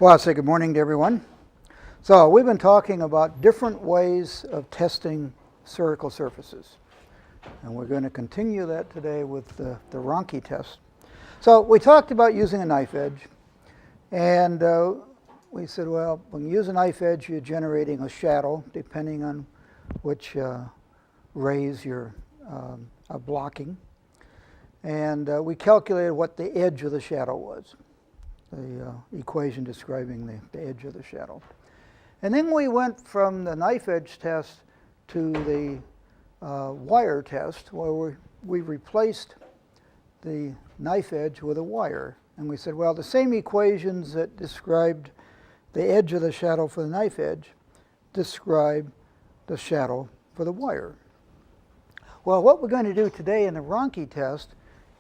Well, I'll say good morning to everyone. So we've been talking about different ways of testing spherical surfaces. And we're going to continue that today with the Ronchi test. So we talked about using a knife edge. And we said, well, when you use a knife edge, you're generating a shadow, depending on which rays you're blocking. And we calculated what the edge of the shadow was. The equation describing the edge of the shadow. And then we went from the knife edge test to the wire test, where we replaced the knife edge with a wire. And we said, well, the same equations that described the edge of the shadow for the knife edge describe the shadow for the wire. Well, what we're going to do today in the Ronchi test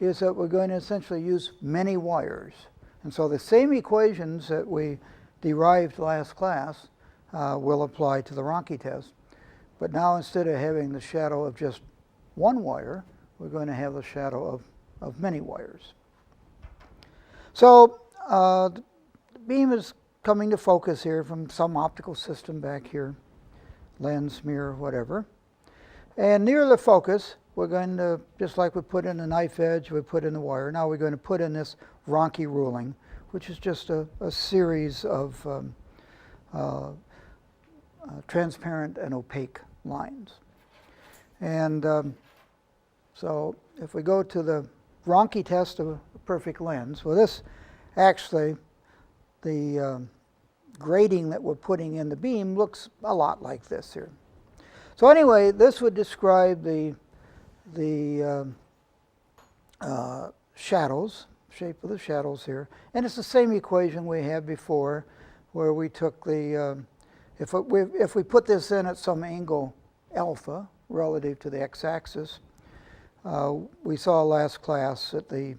is that we're going to essentially use many wires. And so the same equations that we derived last class will apply to the Ronchi test. But now instead of having the shadow of just one wire, we're going to have the shadow of many wires. So the beam is coming to focus here from some optical system back here, lens, mirror, whatever. And near the focus, we're going to, just like we put in the knife edge, we put in the wire. Now we're going to put in this Ronchi ruling, which is just a series of transparent and opaque lines. And so if we go to the Ronchi test of a perfect lens, well, this actually, the grating that we're putting in the beam looks a lot like this here. So anyway, this would describe the shadows, shape of the shadows here. And it's the same equation we had before, where we took the, if we put this in at some angle alpha relative to the x-axis, we saw last class that the,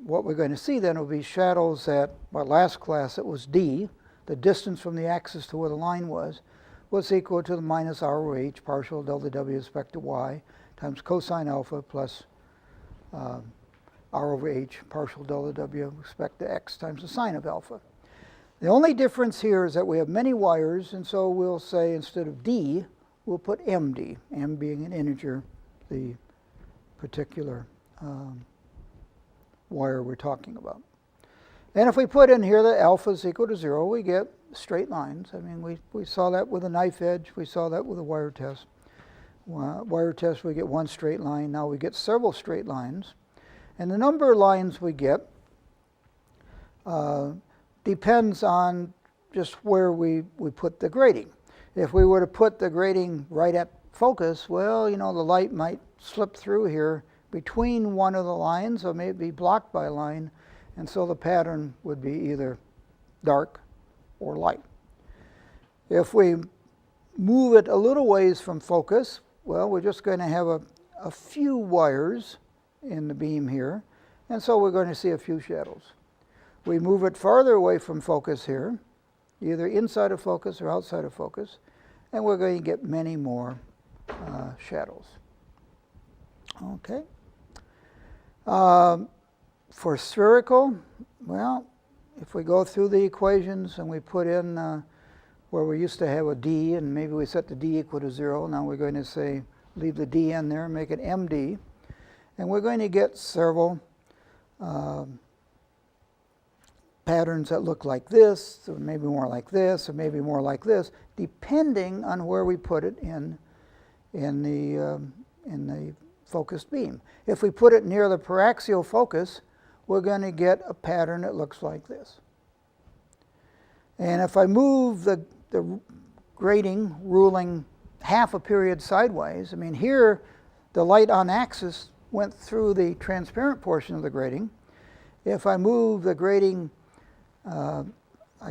what we're going to see then will be shadows at, well, last class it was d, the distance from the axis to where the line was equal to the minus r over h partial delta w with respect to y times cosine alpha plus r over h partial delta w with respect to x times the sine of alpha. The only difference here is that we have many wires, and so we'll say instead of d, we'll put md, m being an integer, the particular wire we're talking about. And if we put in here that alpha is equal to 0, we get straight lines. I mean, we saw that with a knife edge. We saw that with a wire test. Wire test, we get one straight line. Now we get several straight lines. And the number of lines we get depends on just where we put the grating. If we were to put the grating right at focus, well, you know, the light might slip through here between one of the lines, or maybe blocked by a line, and so the pattern would be either dark or light. If we move it a little ways from focus, well, we're just going to have a few wires in the beam here, and so we're going to see a few shadows. We move it farther away from focus here, either inside of focus or outside of focus, and we're going to get many more shadows. Okay. For spherical, well, if we go through the equations and we put in where we used to have a d, and maybe we set the d equal to 0, now we're going to say leave the d in there, make it md, and we're going to get several patterns that look like this, or maybe more like this, or maybe more like this, depending on where we put it in the focused beam. If we put it near the paraxial focus, we're going to get a pattern that looks like this. And if I move the grating ruling half a period sideways, I mean, here the light on axis went through the transparent portion of the grating. If I move the grating, I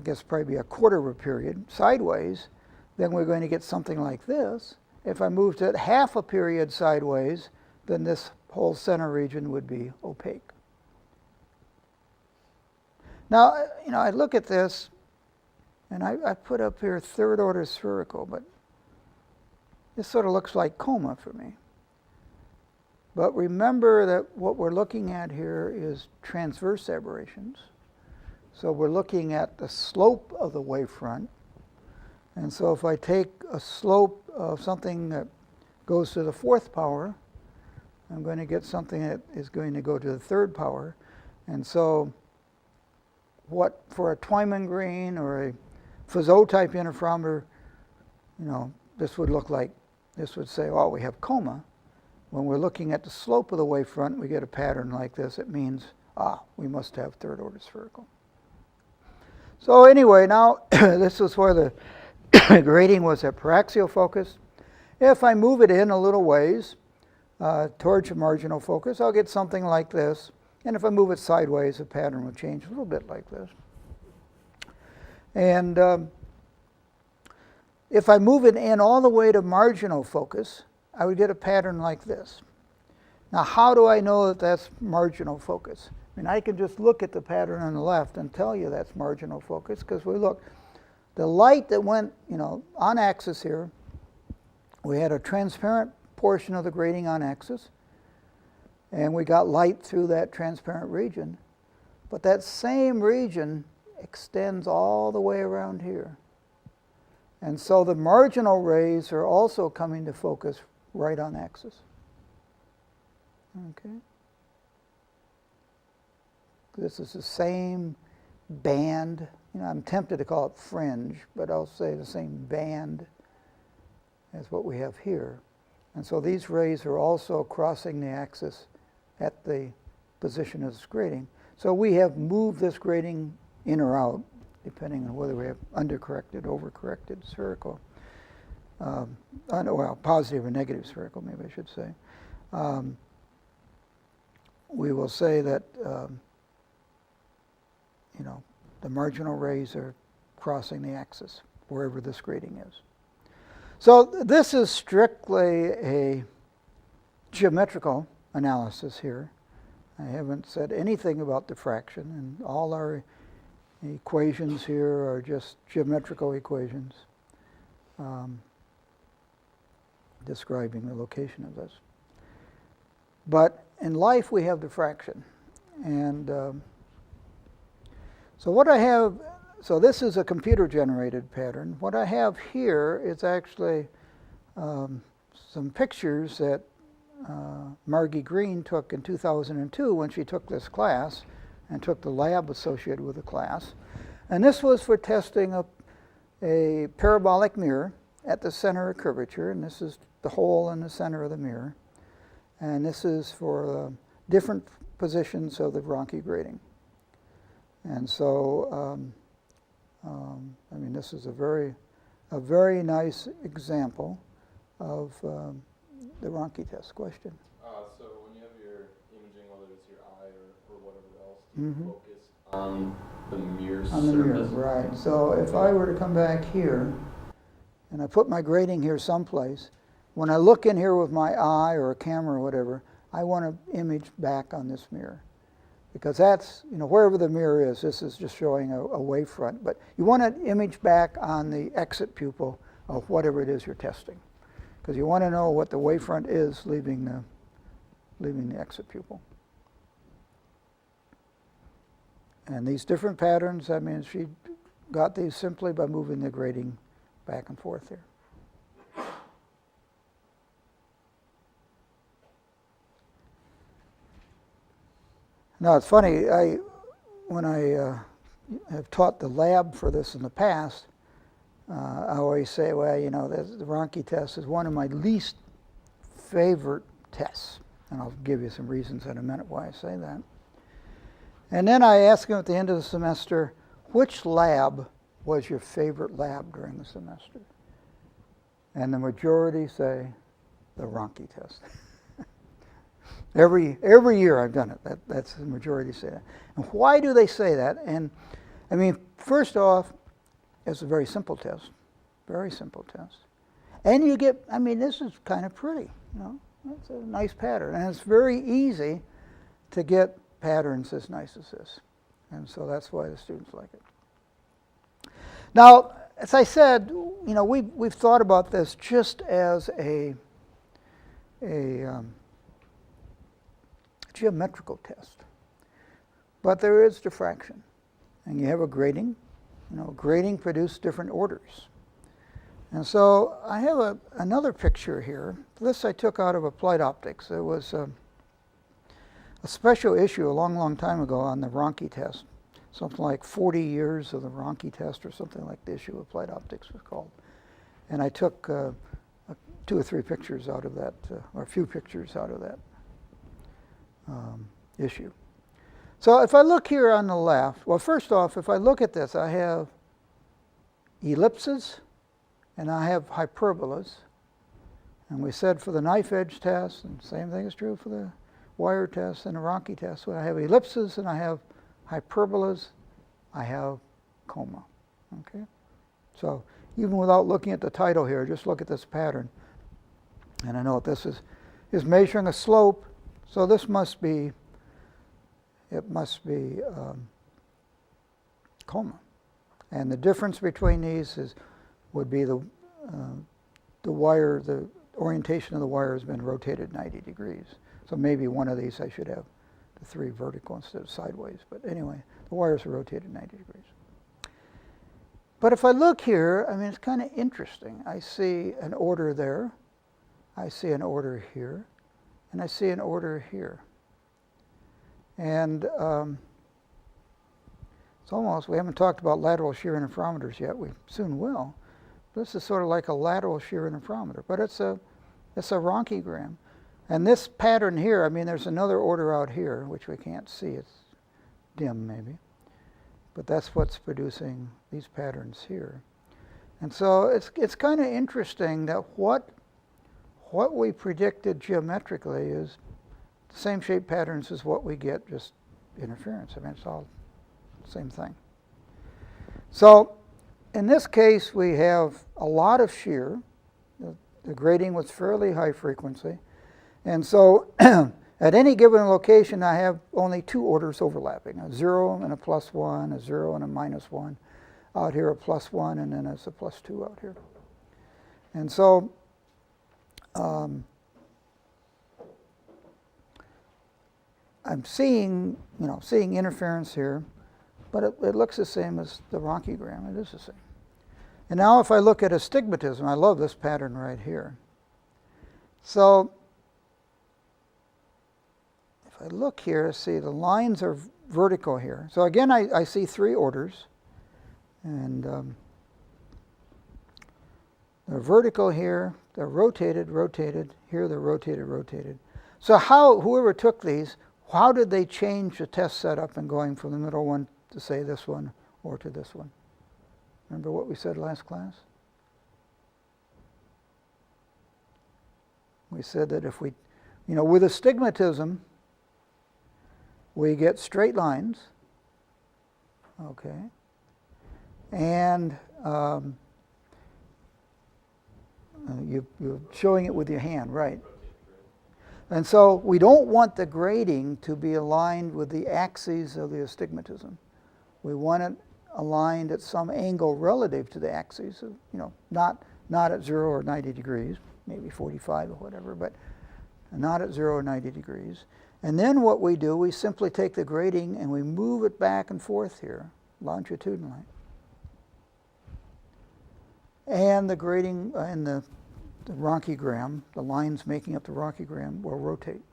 guess probably a quarter of a period sideways, then we're going to get something like this. If I moved it half a period sideways, then this whole center region would be opaque. Now, you know, I look at this, and I put up here third order spherical, but this sort of looks like coma for me. But remember that what we're looking at here is transverse aberrations. So we're looking at the slope of the wavefront. And so if I take a slope of something that goes to the fourth power, I'm going to get something that is going to go to the third power. And so what for a Twyman green or a Fizeau type interferometer, this would look like, this would say, oh, we have coma. When we're looking at the slope of the wavefront, we get a pattern like this. It means, we must have third order spherical. So anyway, now this is where the grating was at paraxial focus. If I move it in a little ways towards the marginal focus, I'll get something like this. And if I move it sideways, the pattern will change a little bit like this. And if I move it in all the way to marginal focus, I would get a pattern like this. Now, how do I know that that's marginal focus? I mean, I can just look at the pattern on the left and tell you that's marginal focus, because we look, the light that went, on axis here, we had a transparent portion of the grating on axis, and we got light through that transparent region. But that same region extends all the way around here. And so the marginal rays are also coming to focus right on axis. Okay. This is the same band. I'm tempted to call it fringe, but I'll say the same band as what we have here. And so these rays are also crossing the axis at the position of this grating. So we have moved this grating in or out, depending on whether we have undercorrected, overcorrected spherical. Well, positive or negative spherical, maybe I should say. We will say that the marginal rays are crossing the axis wherever this grating is. So this is strictly a geometrical analysis here. I haven't said anything about diffraction, and all our equations here are just geometrical equations describing the location of this. But in life we have diffraction. And so what I have, so this is a computer-generated pattern. What I have here is actually some pictures that Margie Green took in 2002 when she took this class and took the lab associated with the class. And this was for testing a parabolic mirror at the center of curvature, and this is the hole in the center of the mirror. And this is for different positions of the Ronchi grating. And so, I mean, this is a very nice example of the Ronchi test. Question? So when you have your imaging, whether it's your eye or whatever else, do you focus on the mirror surface? On the mirror, right. So if I were to come back here, and I put my grating here someplace, when I look in here with my eye or a camera or whatever, I want to image back on this mirror. Because that's, wherever the mirror is, this is just showing a wavefront. But you want to image back on the exit pupil of whatever it is you're testing. Because you want to know what the wavefront is leaving the exit pupil. And these different patterns, I mean, she got these simply by moving the grating back and forth here. Now it's funny, when I have taught the lab for this in the past, I always say, well, the Ronchi test is one of my least favorite tests. And I'll give you some reasons in a minute why I say that. And then I ask them at the end of the semester, which lab was your favorite lab during the semester? And the majority say the Ronchi test. Every year I've done it. That's the majority say that. And why do they say that? And I mean, first off, it's a very simple test. Very simple test. And you get, I mean, this is kind of pretty, It's a nice pattern. And it's very easy to get patterns as nice as this. And so that's why the students like it. Now, as I said, we've thought about this just as a geometrical test. But there is diffraction. and you have a grating. Grating produces different orders. And so I have another picture here. This I took out of Applied Optics. It was a special issue a long, long time ago on the Ronchi test. Something like 40 years of the Ronchi test or something like the issue Applied Optics was called. And I took 2 or 3 pictures out of that, or a few pictures out of that issue. So if I look here on the left, well, first off, if I look at this, I have ellipses and I have hyperbolas. And we said for the knife edge test, and the same thing is true for the wire test and the Ronchi test, when I have ellipses and I have hyperbolas, I have coma. Okay? So even without looking at the title here, just look at this pattern. And I know what this is measuring a slope, so this must be, coma. And the difference between these would be the wire, the orientation of the wire has been rotated 90 degrees. So maybe one of these I should have the 3 vertical instead of sideways. But anyway, the wires are rotated 90 degrees. But if I look here, I mean, it's kind of interesting. I see an order there. I see an order here. And I see an order here. And it's almost, we haven't talked about lateral shear interferometers yet. We soon will. This is sort of like a lateral shear interferometer, but it's a Ronchi-gram. And this pattern here, I mean, there's another order out here, which we can't see. It's dim, maybe. But that's what's producing these patterns here. And so it's kind of interesting that what we predicted geometrically is the same shape patterns as what we get, just interference. I mean, it's all the same thing. So in this case, we have a lot of shear. The grating was fairly high frequency. And so at any given location, I have only 2 orders overlapping, a 0 and a +1, a 0 and a -1. Out here, a +1, and then there's a +2 out here. And so I'm seeing interference here, but it looks the same as the Ronchi-gram. It is the same. And now if I look at astigmatism, I love this pattern right here. So if I look here, see the lines are vertical here. So again, I see 3 orders. And they're vertical here, they're rotated, here they're rotated. So whoever took these, how did they change the test setup and going from the middle one to say this one or to this one? Remember what we said last class? We said that if we, with astigmatism, we get straight lines, okay, and you're showing it with your hand, right? And so we don't want the grating to be aligned with the axes of the astigmatism. We want it aligned at some angle relative to the axes, not at 0 or 90 degrees, maybe 45 or whatever, but not at 0 or 90 degrees. And then what we do, we simply take the grating and we move it back and forth here, longitudinally. And the grating in the Ronchi-gram, the lines making up the Ronchi-gram, will rotate.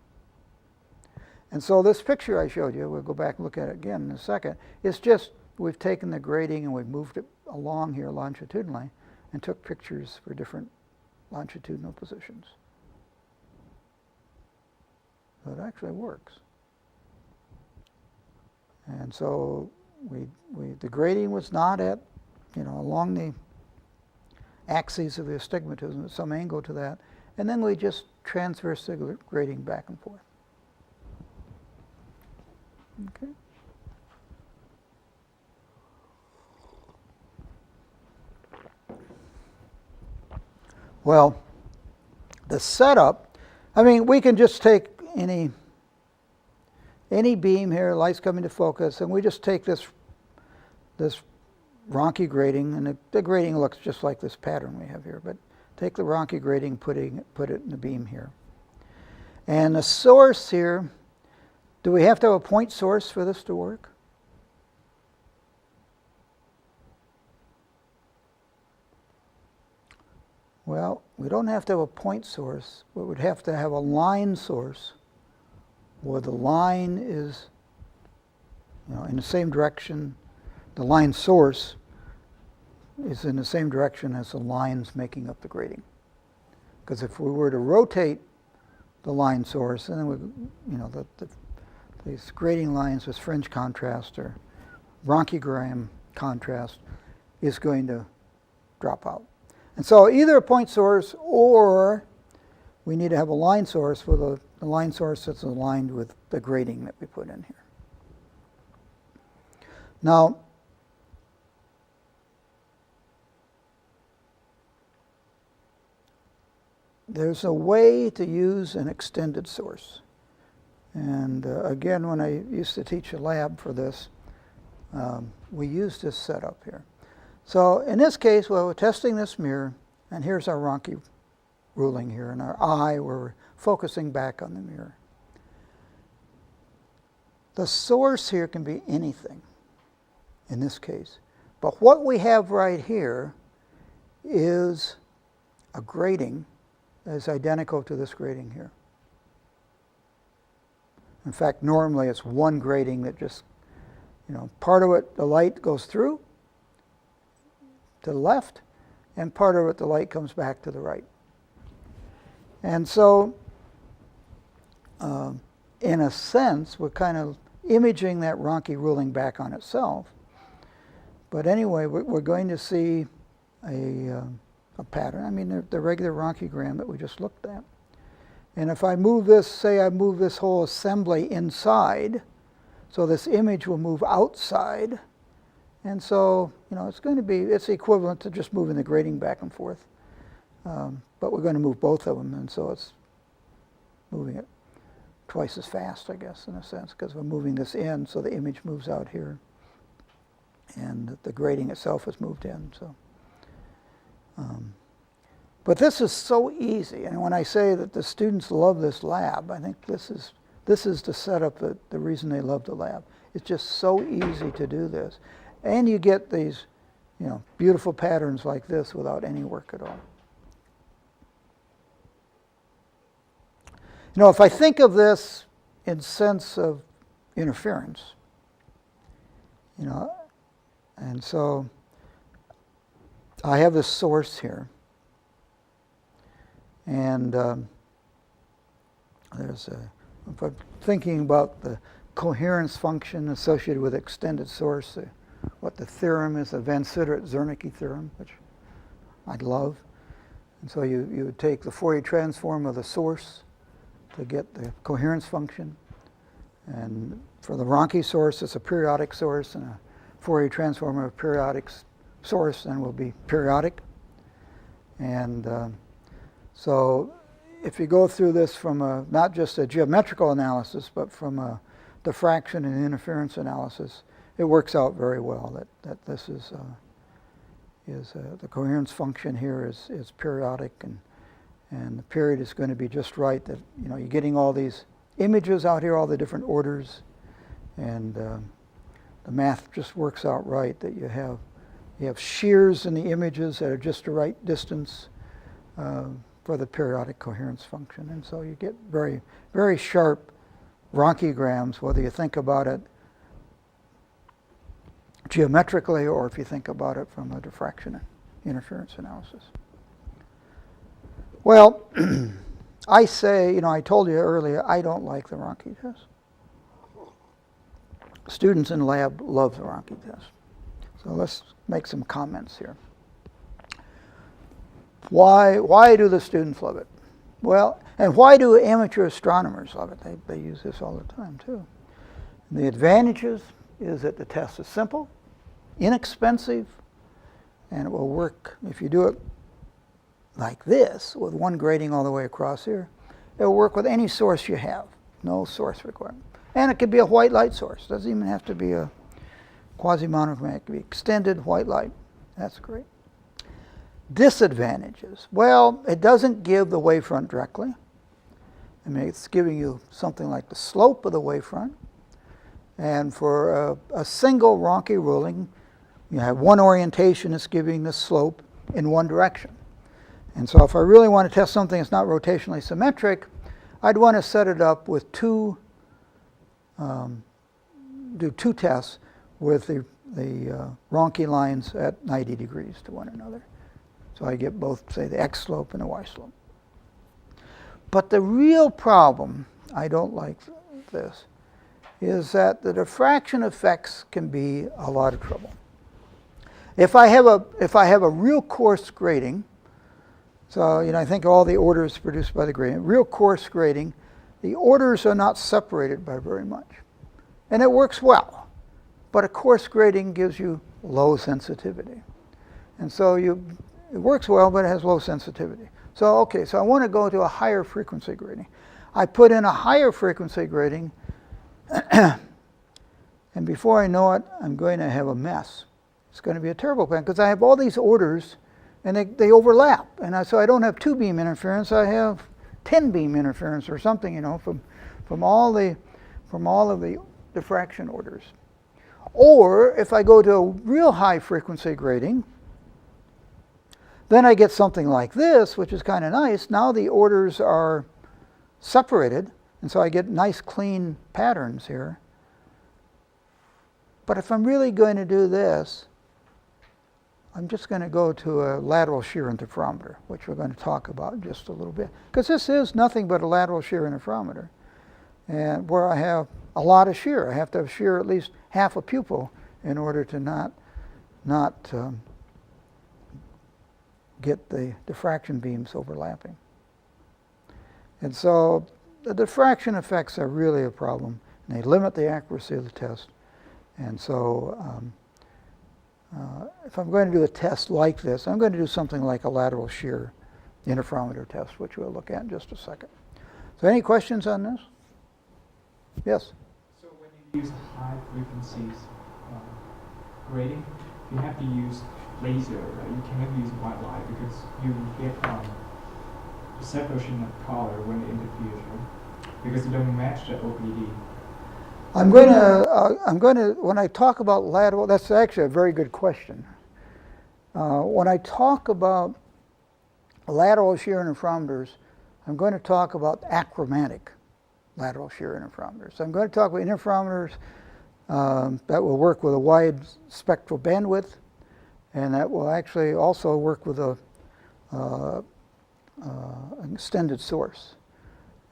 And so this picture I showed you, we'll go back and look at it again in a second, it's just we've taken the grating and we've moved it along here longitudinally and took pictures for different longitudinal positions. So it actually works. And so the grating was not at, along the axes of the astigmatism at some angle to that, and then we just transverse the grating back and forth. Okay. Well, the setup, I mean, we can just take any beam here, light's coming to focus, and we just take this Ronchi grating, and the grating looks just like this pattern we have here, but take the Ronchi grating, put it in the beam here. And the source here, do we have to have a point source for this to work? Well, we don't have to have a point source, but we'd have to have a line source where the line is, in the same direction. The line source is in the same direction as the lines making up the grating. Because if we were to rotate the line source, then these grating lines with fringe contrast or Ronchi contrast is going to drop out. And so either a point source, or we need to have a line source with a line source that's aligned with the grating that we put in here. Now, there's a way to use an extended source. And again, when I used to teach a lab for this, we used this setup here. So in this case, well, we're testing this mirror, and here's our Ronchi ruling here, and our eye, where we're focusing back on the mirror. The source here can be anything in this case. But what we have right here is a grating that is identical to this grating here. In fact, normally it's one grating that just, part of it, the light goes through to the left, and part of it, the light comes back to the right. And so, in a sense, we're kind of imaging that Ronchi ruling back on itself. But anyway, we're going to see a pattern. I mean, the regular Ronchigram that we just looked at. And if I move this, say I move this whole assembly inside, so this image will move outside. And so, it's equivalent to just moving the grating back and forth. But we're going to move both of them, and so it's moving it twice as fast, I guess, in a sense, because we're moving this in, so the image moves out here. And the grating itself is moved in. So, but this is so easy, and when I say that the students love this lab, I think this is the setup, the reason they love the lab. It's just so easy to do this, and you get these, beautiful patterns like this without any work at all. If I think of this in sense of interference, and so I have this source here, and if I'm thinking about the coherence function associated with extended source, what the theorem is, the Van Sittert-Zernike theorem, which I love. And so you would take the Fourier transform of the source to get the coherence function. And for the Ronchi source, it's a periodic source, and a Fourier transform of a periodic source then will be periodic. And so if you go through this from not just a geometrical analysis, but from a diffraction and interference analysis, it works out very well that this is the coherence function here is periodic, and the period is going to be just right. That you're getting all these images out here, all the different orders, and the math just works out right. That you have shears in the images that are just the right distance for the periodic coherence function, and so you get very, very sharp Ronchigrams, whether you think about it geometrically or if you think about it from a diffraction and interference analysis. Well, I say, I told you earlier, I don't like the Ronchi test. Students in lab love the Ronchi test. So let's make some comments here. Why do the students love it? Well, and why do amateur astronomers love it? They use this all the time too. And the advantages is that the test is simple, inexpensive, and it will work if you do it like this with one grating all the way across here. It will work with any source you have, no source requirement. And it could be a white light source. It doesn't even have to be a quasi-monochromatic. It could be extended white light. That's great. Disadvantages. Well, it doesn't give the wavefront directly. I mean, it's giving you something like the slope of the wavefront. And for a single Ronchi ruling, you have one orientation that's giving the slope in one direction. And so if I really want to test something that's not rotationally symmetric, I'd want to set it up with do two tests with the Ronchi lines at 90 degrees to one another. So I get both, say, the x slope and the y slope. But the real problem, I don't like this, is that the diffraction effects can be a lot of trouble. If I have a real coarse grating, so I think all the orders produced by the grating, real coarse grating, the orders are not separated by very much. And it works well. But a coarse grating gives you low sensitivity. And so it works well, but it has low sensitivity. So, okay, so I want to go to a higher frequency grating. I put in a higher frequency grating, and before I know it, I'm going to have a mess. It's going to be a terrible pattern, because I have all these orders, and they overlap. And so I don't have 2 beam interference, I have 10 beam interference or something, from all of the diffraction orders. Or if I go to a real high frequency grating, then I get something like this, which is kind of nice. Now the orders are separated, and so I get nice clean patterns here. But if I'm really going to do this, I'm just going to go to a lateral shear interferometer, which we're going to talk about in just a little bit. Because this is nothing but a lateral shear interferometer, and where I have a lot of shear. I have to have shear at least half a pupil in order to not get the diffraction beams overlapping. And so the diffraction effects are really a problem, and they limit the accuracy of the test. And so if I'm going to do a test like this, I'm going to do something like a lateral shear interferometer test, which we'll look at in just a second. So any questions on this? Yes? So when you use high frequencies grating, you have to use laser, right? You cannot use white light because you get the separation of color when it interferes, right? Because it don't match the OPD. I'm going to, when I talk about lateral, that's actually a very good question. When I talk about lateral shear interferometers, I'm going to talk about achromatic lateral shear interferometers. So I'm going to talk about interferometers that will work with a wide spectral bandwidth, and that will actually also work with an extended source.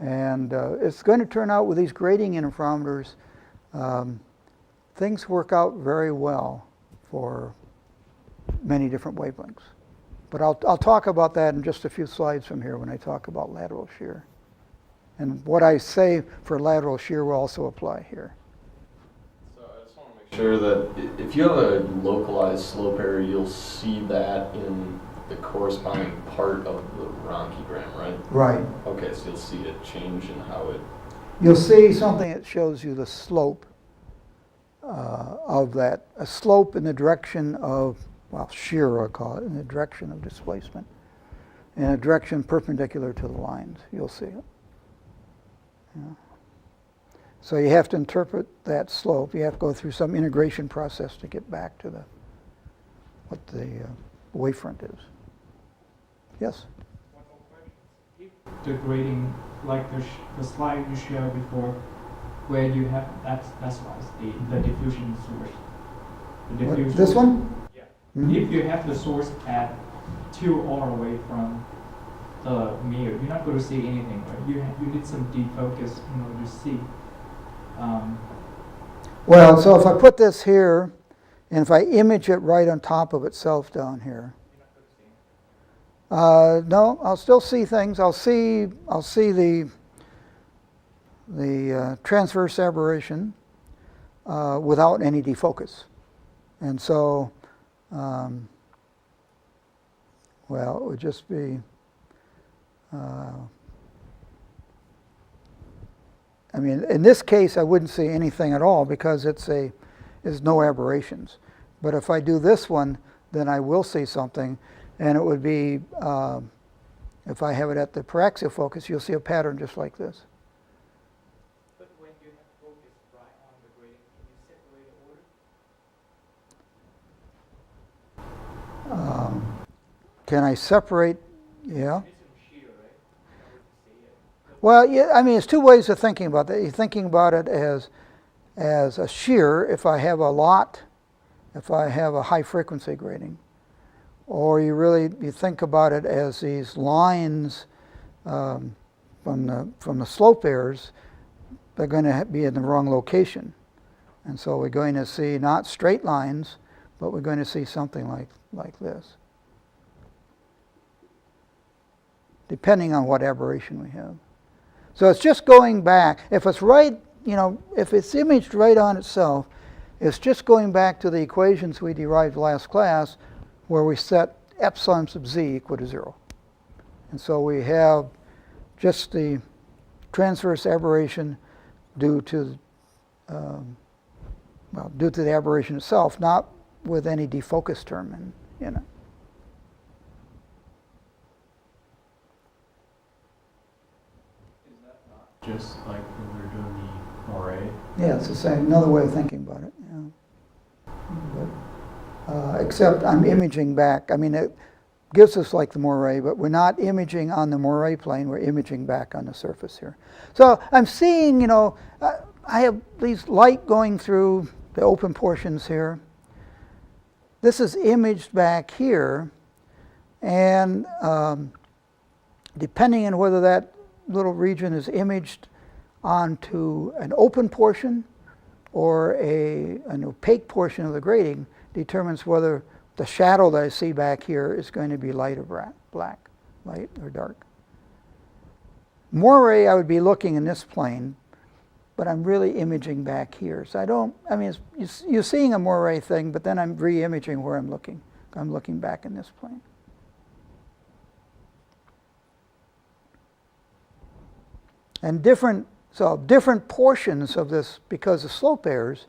And it's going to turn out with these grating interferometers, things work out very well for many different wavelengths. But I'll talk about that in just a few slides from here when I talk about lateral shear. And what I say for lateral shear will also apply here. So I just want to make sure that if you have a localized slope error, you'll see that in the corresponding part of the Ronchi-gram, right? Right. Okay, so you'll see it change in how it... You'll see something that shows you the slope of that, a slope in the direction of, well, shear I'll call it, in the direction of displacement, in a direction perpendicular to the lines. You'll see it. Yeah. So you have to interpret that slope. You have to go through some integration process to get back to what the wavefront is. Yes? One more question. If the grating, like the slide you showed before, where you have that's the diffusion source. The diffusion This one? Yeah. Mm-hmm. If you have the source at 2R away from the mirror, you're not going to see anything, right? You need some defocus in order to see. Well, so if I put this here, and if I image it right on top of itself down here, no, I'll still see things. I'll see the transverse aberration without any defocus, and so well, it would just be. I mean, in this case, I wouldn't see anything at all because there's no aberrations. But if I do this one, then I will see something, and it would be, if I have it at the paraxial focus, you'll see a pattern just like this. But when you have focus right on the grating, can you separate the order? Can I separate Yeah. It's some shear, right? How would you say it? Well, yeah, I mean, there's two ways of thinking about that. You're thinking about it as a shear if I have a lot, if I have a high frequency grating, or you think about it as these lines from the slope errors. They're going to be in the wrong location, and so we're going to see not straight lines, but we're going to see something like this, depending on what aberration we have. So it's just going back. If it's right, if it's imaged right on itself, it's just going back to the equations we derived last class, where we set epsilon sub z equal to 0. And so we have just the transverse aberration due to the aberration itself, not with any defocus term in it. Is that not just like when we were doing the moire? Yeah, it's the same. Another way of thinking about it. Yeah. But, except I'm imaging back. I mean, it gives us like the moire, but we're not imaging on the moire plane. We're imaging back on the surface here. So I'm seeing, I have these light going through the open portions here. This is imaged back here, and depending on whether that little region is imaged onto an open portion or an opaque portion of the grating determines whether the shadow that I see back here is going to be light or black, light or dark. Moire, I would be looking in this plane, but I'm really imaging back here. So you're seeing a moire thing, but then I'm re-imaging where I'm looking. I'm looking back in this plane. And different portions of this, because of slope errors,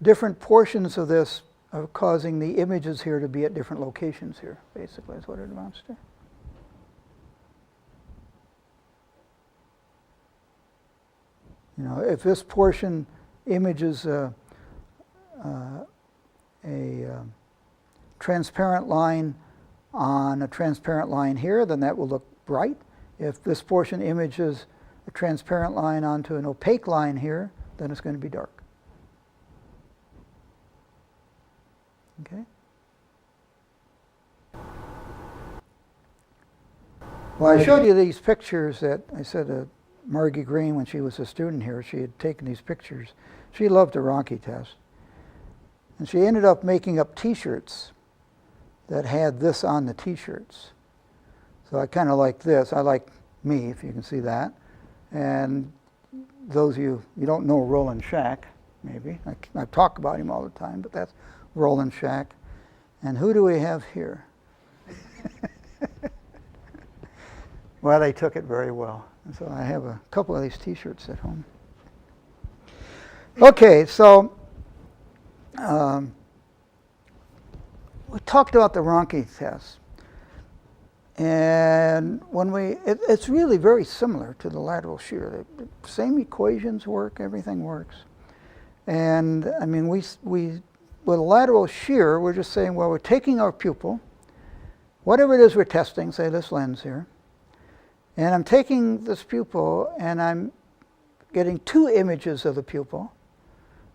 different portions of this are causing the images here to be at different locations here, basically, is what it amounts to. If this portion images a transparent line on a transparent line here, then that will look bright. If this portion images a transparent line onto an opaque line here, then it's going to be dark. Okay? Well, I showed you these pictures that I said Margie Green, when she was a student here, she had taken these pictures. She loved the Ronchi test. And she ended up making up T-shirts that had this on the T-shirts. So I kind of like this. I like me, if you can see that. And those of you don't know Roland Shack, maybe. I talk about him all the time, but that's Roland Shack. And who do we have here? Well, they took it very well. And so I have a couple of these T-shirts at home. Okay, so we talked about the Ronchi test. And it's really very similar to the lateral shear. The same equations work, everything works. And I mean, with lateral shear, we're just saying, well, we're taking our pupil, whatever it is we're testing, say this lens here, and I'm taking this pupil and I'm getting two images of the pupil,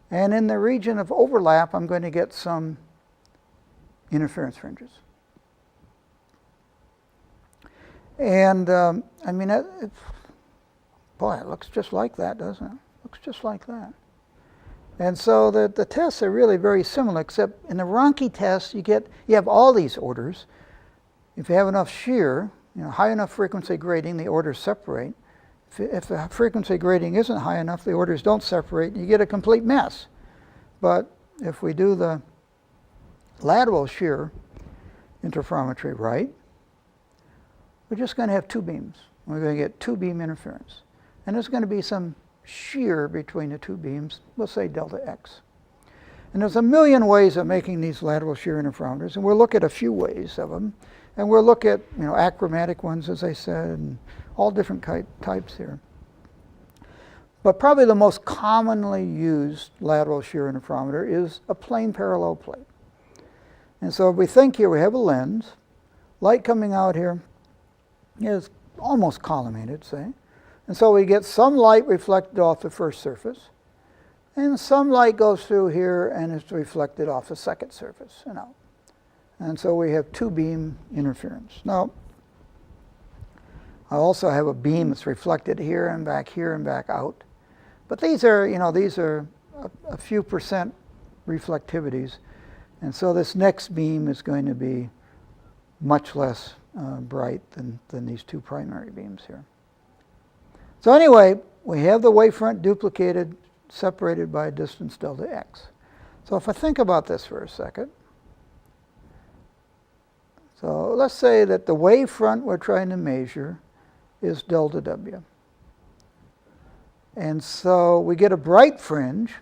and in the region of overlap, I'm going to get some interference fringes. And I mean, boy, it looks just like that, doesn't it? Looks just like that. And so the tests are really very similar, except in the Ronchi test, you have all these orders. If you have enough shear, high enough frequency grading, the orders separate. If the frequency grading isn't high enough, the orders don't separate, and you get a complete mess. But if we do the lateral shear interferometry right, we're just going to have two beams. We're going to get two beam interference. And there's going to be some shear between the two beams, we'll say delta x. And there's a million ways of making these lateral shear interferometers, and we'll look at a few ways of them. And we'll look at achromatic ones, as I said, and all different types here. But probably the most commonly used lateral shear interferometer is a plane parallel plate. And so if we think here, we have a lens, light coming out here, is almost collimated, say. And so we get some light reflected off the first surface, and some light goes through here and is reflected off the second surface and out. And so we have two beam interference. Now, I also have a beam that's reflected here and back out. But these are, these are a few percent reflectivities. And so this next beam is going to be much less bright than these two primary beams here. So anyway, we have the wavefront duplicated, separated by a distance delta x. So if I think about this for a second, so let's say that the wavefront we're trying to measure is delta w. And so we get a bright fringe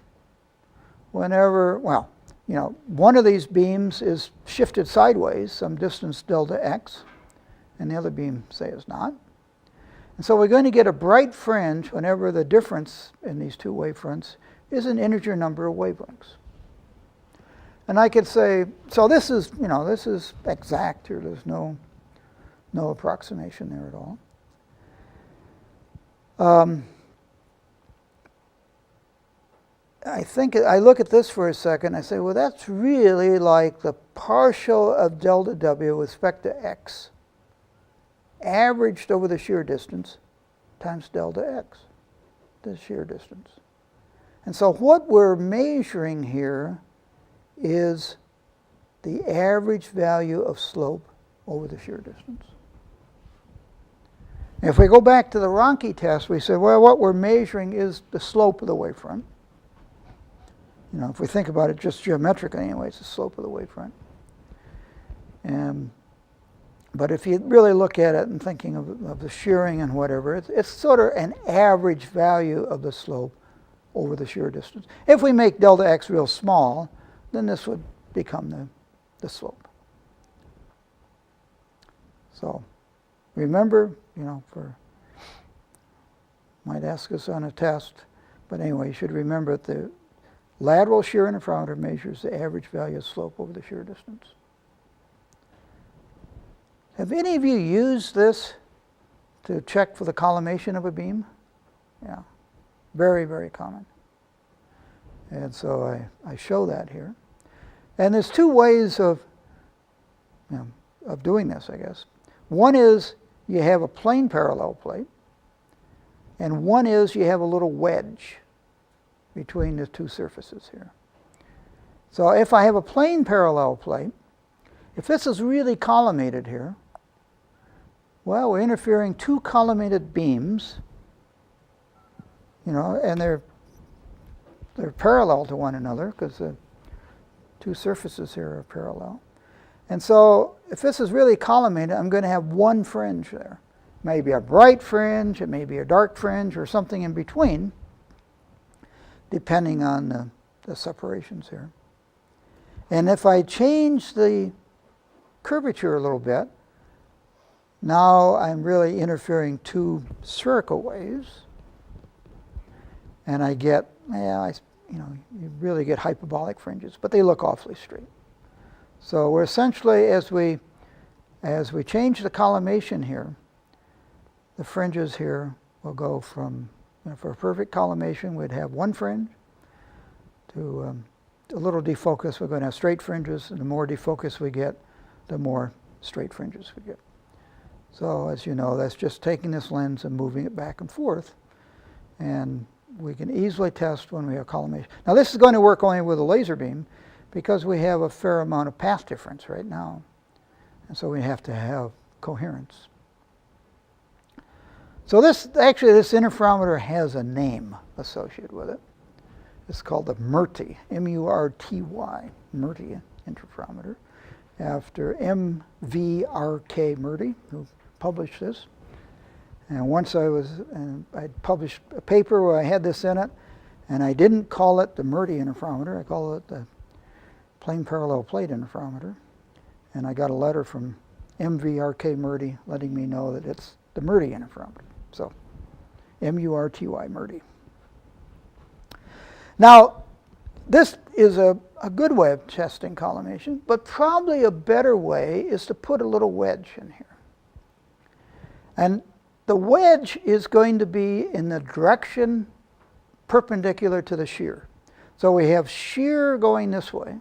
whenever, well, one of these beams is shifted sideways, some distance delta x, and the other beam, say, is not. And so we're going to get a bright fringe whenever the difference in these two wavefronts is an integer number of wavelengths. And I could say, so this is, this is exact here. There's no approximation there at all. I look at this for a second. I say, well, that's really like the partial of delta w with respect to x averaged over the shear distance times delta x, the shear distance. And so what we're measuring here is the average value of slope over the shear distance. If we go back to the Ronchi test, we said, well, what we're measuring is the slope of the wavefront. If we think about it just geometrically anyway, it's the slope of the wavefront. But if you really look at it and thinking of the shearing and whatever, it's sort of an average value of the slope over the shear distance. If we make delta x real small, then this would become the slope. So remember, might ask us on a test, but anyway, you should remember that the lateral shear interferometer measures the average value of slope over the shear distance. Have any of you used this to check for the collimation of a beam? Yeah, very, very common. And so I show that here. And there's two ways of doing this, I guess. One is you have a plane parallel plate, and one is you have a little wedge between the two surfaces here. So if I have a plane parallel plate, if this is really collimated here, well, we're interfering two collimated beams, and they're parallel to one another because the two surfaces here are parallel. And so if this is really collimated, I'm going to have one fringe there. Maybe a bright fringe, it may be a dark fringe, or something in between, depending on the separations here. And if I change the curvature a little bit, now I'm really interfering two spherical waves, and I get, you really get hyperbolic fringes, but they look awfully straight. So we're essentially, as we change the collimation here, the fringes here will go from, for a perfect collimation, we'd have one fringe. To a little defocus, we're going to have straight fringes, and the more defocus we get, the more straight fringes we get. So as you know, that's just taking this lens and moving it back and forth, and we can easily test when we have collimation. Now this is going to work only with a laser beam because we have a fair amount of path difference right now, and so we have to have coherence. So this interferometer has a name associated with it. It's called the MURTY, M-U-R-T-Y, MURTY interferometer, after M.V.R.K. Murty, who published this. And once I published a paper where I had this in it, and I didn't call it the Murty interferometer, I called it the plane parallel plate interferometer. And I got a letter from M.V.R.K. Murty letting me know that it's the Murty interferometer. So, M-U-R-T-Y, Murty. Now, this is a good way of testing collimation, but probably a better way is to put a little wedge in here. And the wedge is going to be in the direction perpendicular to the shear. So we have shear going this way.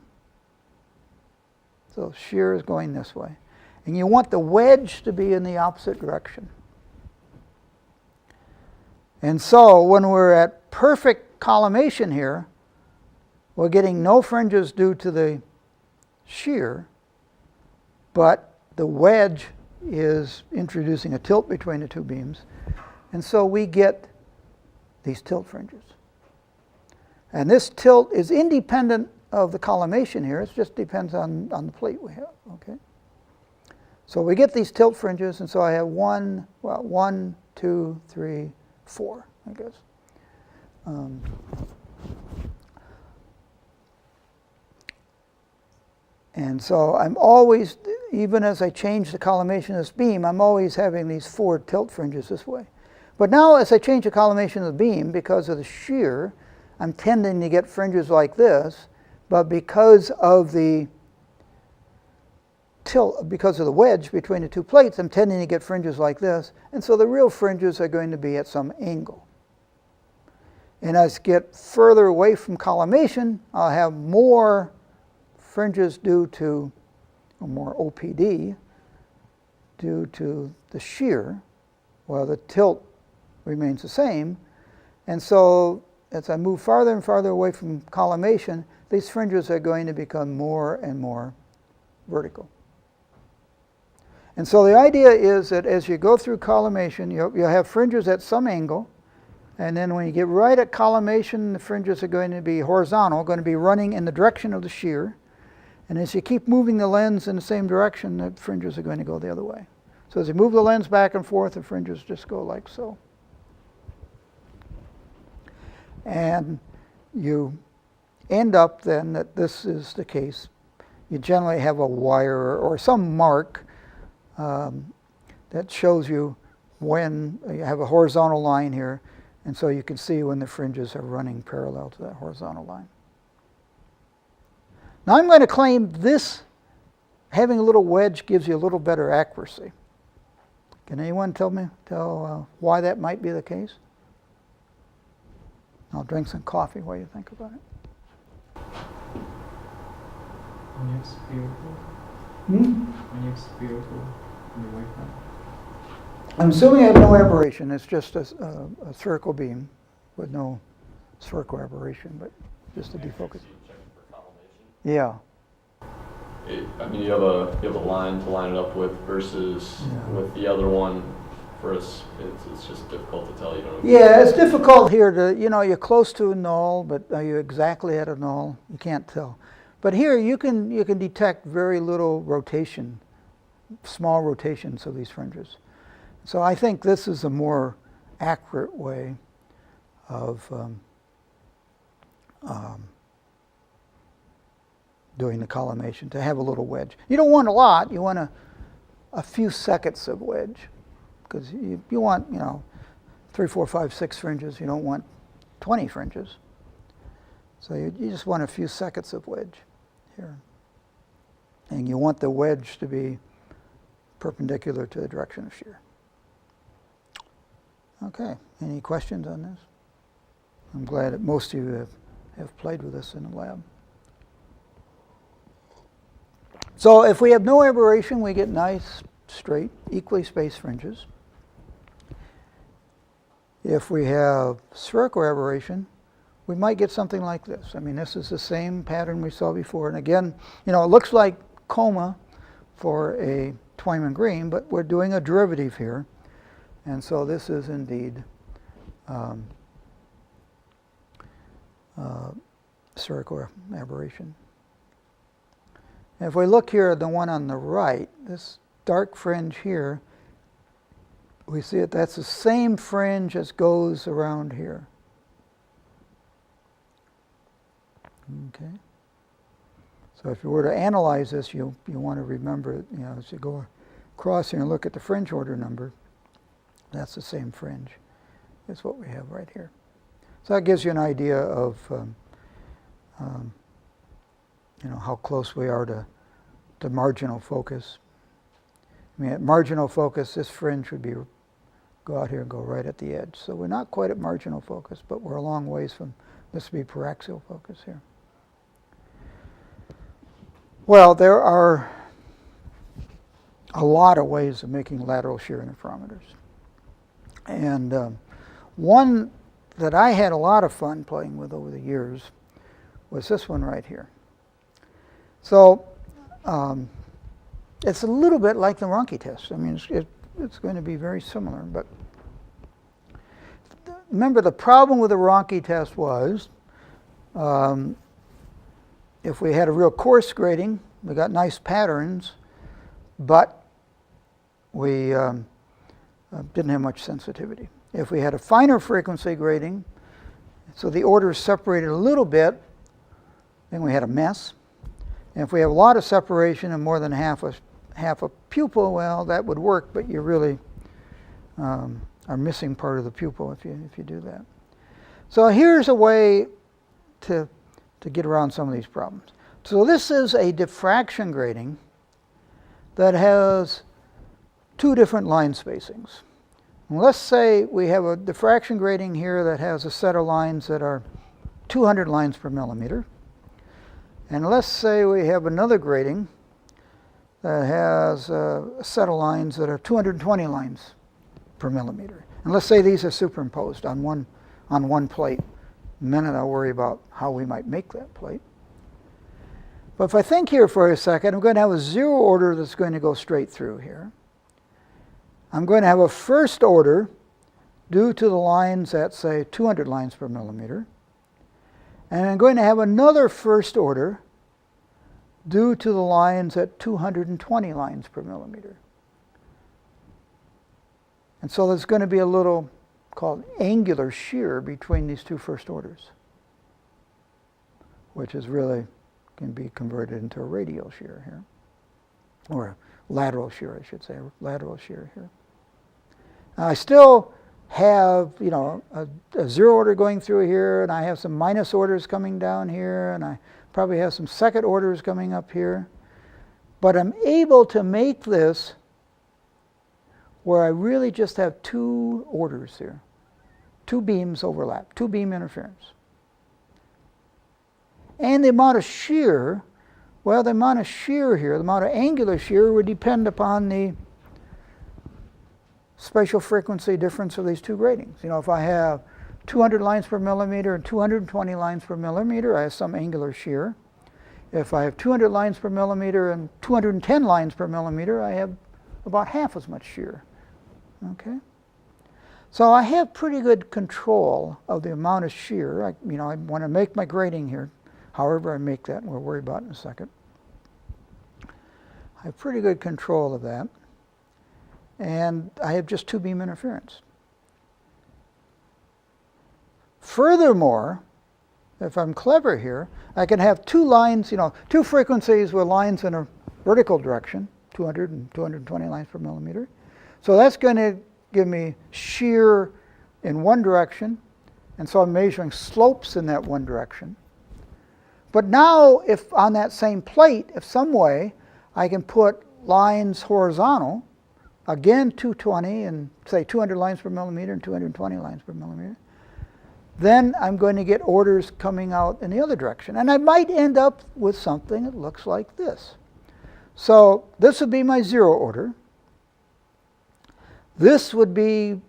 So shear is going this way. And you want the wedge to be in the opposite direction. And so when we're at perfect collimation here, we're getting no fringes due to the shear, but the wedge is introducing a tilt between the two beams. And so we get these tilt fringes. And this tilt is independent of the collimation here. It just depends on the plate we have, okay? So we get these tilt fringes, and so I have 1, 2, 3, 4, I guess. And so I'm always, even as I change the collimation of this beam, I'm always having these 4 tilt fringes this way. But now as I change the collimation of the beam, because of the shear, I'm tending to get fringes like this, but because of the tilt, because of the wedge between the two plates, I'm tending to get fringes like this, and so the real fringes are going to be at some angle. And as I get further away from collimation, I'll have more fringes due to, or more OPD, due to the shear, while the tilt remains the same. And so as I move farther and farther away from collimation, these fringes are going to become more and more vertical. And so the idea is that as you go through collimation, you'll have fringes at some angle, and then when you get right at collimation, the fringes are going to be horizontal, going to be running in the direction of the shear. And as you keep moving the lens in the same direction, the fringes are going to go the other way. So as you move the lens back and forth, the fringes just go like so. And you end up then that this is the case. You generally have a wire or some mark that shows you when you have a horizontal line here, and so you can see when the fringes are running parallel to that horizontal line. Now I'm going to claim this, having a little wedge gives you a little better accuracy. Can anyone tell why that might be the case? I'll drink some coffee while you think about it. When you have spherical, when you have spherical in the wavefront. I'm assuming I have no aberration. It's just a spherical beam with no spherical aberration, but just a defocus. Yeah. I mean, you have a line to line it up with versus with the other one. For us, it's just difficult to tell. You know. Yeah, it's difficult here to, you're close to a null, but are you exactly at a null? You can't tell. But here you can detect very little rotation, small rotations of these fringes. So I think this is a more accurate way of doing the collimation, to have a little wedge. You don't want a lot. You want a few seconds of wedge, because you want 3, 4, 5, 6 fringes. You don't want 20 fringes. So you just want a few seconds of wedge here. And you want the wedge to be perpendicular to the direction of shear. Okay, any questions on this? I'm glad that most of you have played with this in the lab. So if we have no aberration, we get nice, straight, equally spaced fringes. If we have spherical aberration, we might get something like this. I mean, this is the same pattern we saw before. And again, it looks like coma for a Twyman green, but we're doing a derivative here. And so this is indeed spherical aberration. And if we look here at the one on the right, this dark fringe here, we see that's the same fringe as goes around here. Okay. So if you were to analyze this, you want to remember, as you go across here and look at the fringe order number, that's the same fringe as what we have right here. So that gives you an idea of how close we are to marginal focus. I mean, at marginal focus, this fringe would be go out here and go right at the edge. So we're not quite at marginal focus, but we're a long ways from this to be paraxial focus here. Well, there are a lot of ways of making lateral shear interferometers. And one that I had a lot of fun playing with over the years was this one right here. So it's a little bit like the Ronchi test. I mean, it's going to be very similar. But remember, the problem with the Ronchi test was if we had a real coarse grating, we got nice patterns, but we didn't have much sensitivity. If we had a finer frequency grating, so the orders separated a little bit, then we had a mess. And if we have a lot of separation and more than half a pupil, well, that would work, but you really are missing part of the pupil if you do that. So here's a way to get around some of these problems. So this is a diffraction grating that has two different line spacings. And let's say we have a diffraction grating here that has a set of lines that are 200 lines per millimeter. And let's say we have another grating that has a set of lines that are 220 lines per millimeter. And let's say these are superimposed on one plate. In a minute I'll worry about how we might make that plate. But if I think here for a second, I'm going to have a zero order that's going to go straight through here. I'm going to have a first order due to the lines at, say, 200 lines per millimeter. And I'm going to have another first order due to the lines at 220 lines per millimeter. And so there's going to be a little called angular shear between these two first orders, which is really can be converted into a radial shear here, or a lateral shear, I should say, lateral shear here. Now, I still have, a zero order going through here, and I have some minus orders coming down here, and I probably have some second orders coming up here. But I'm able to make this where I really just have two orders here. Two beams overlap, two beam interference. And the amount of shear, well, the amount of shear here, the amount of angular shear would depend upon the spatial frequency difference of these two gratings. If I have 200 lines per millimeter and 220 lines per millimeter, I have some angular shear. If I have 200 lines per millimeter and 210 lines per millimeter, I have about half as much shear. Okay? So I have pretty good control of the amount of shear. I want to make my grating here, however I make that, and we'll worry about it in a second. I have pretty good control of that. And I have just two beam interference. Furthermore, if I'm clever here, I can have two lines, two frequencies with lines in a vertical direction, 200 and 220 lines per millimeter. So that's going to give me shear in one direction, and so I'm measuring slopes in that one direction. But now, if on that same plate, if some way I can put lines horizontal, again 220 and say 200 lines per millimeter and 220 lines per millimeter, then I'm going to get orders coming out in the other direction. And I might end up with something that looks like this. So this would be my zero order. This would be,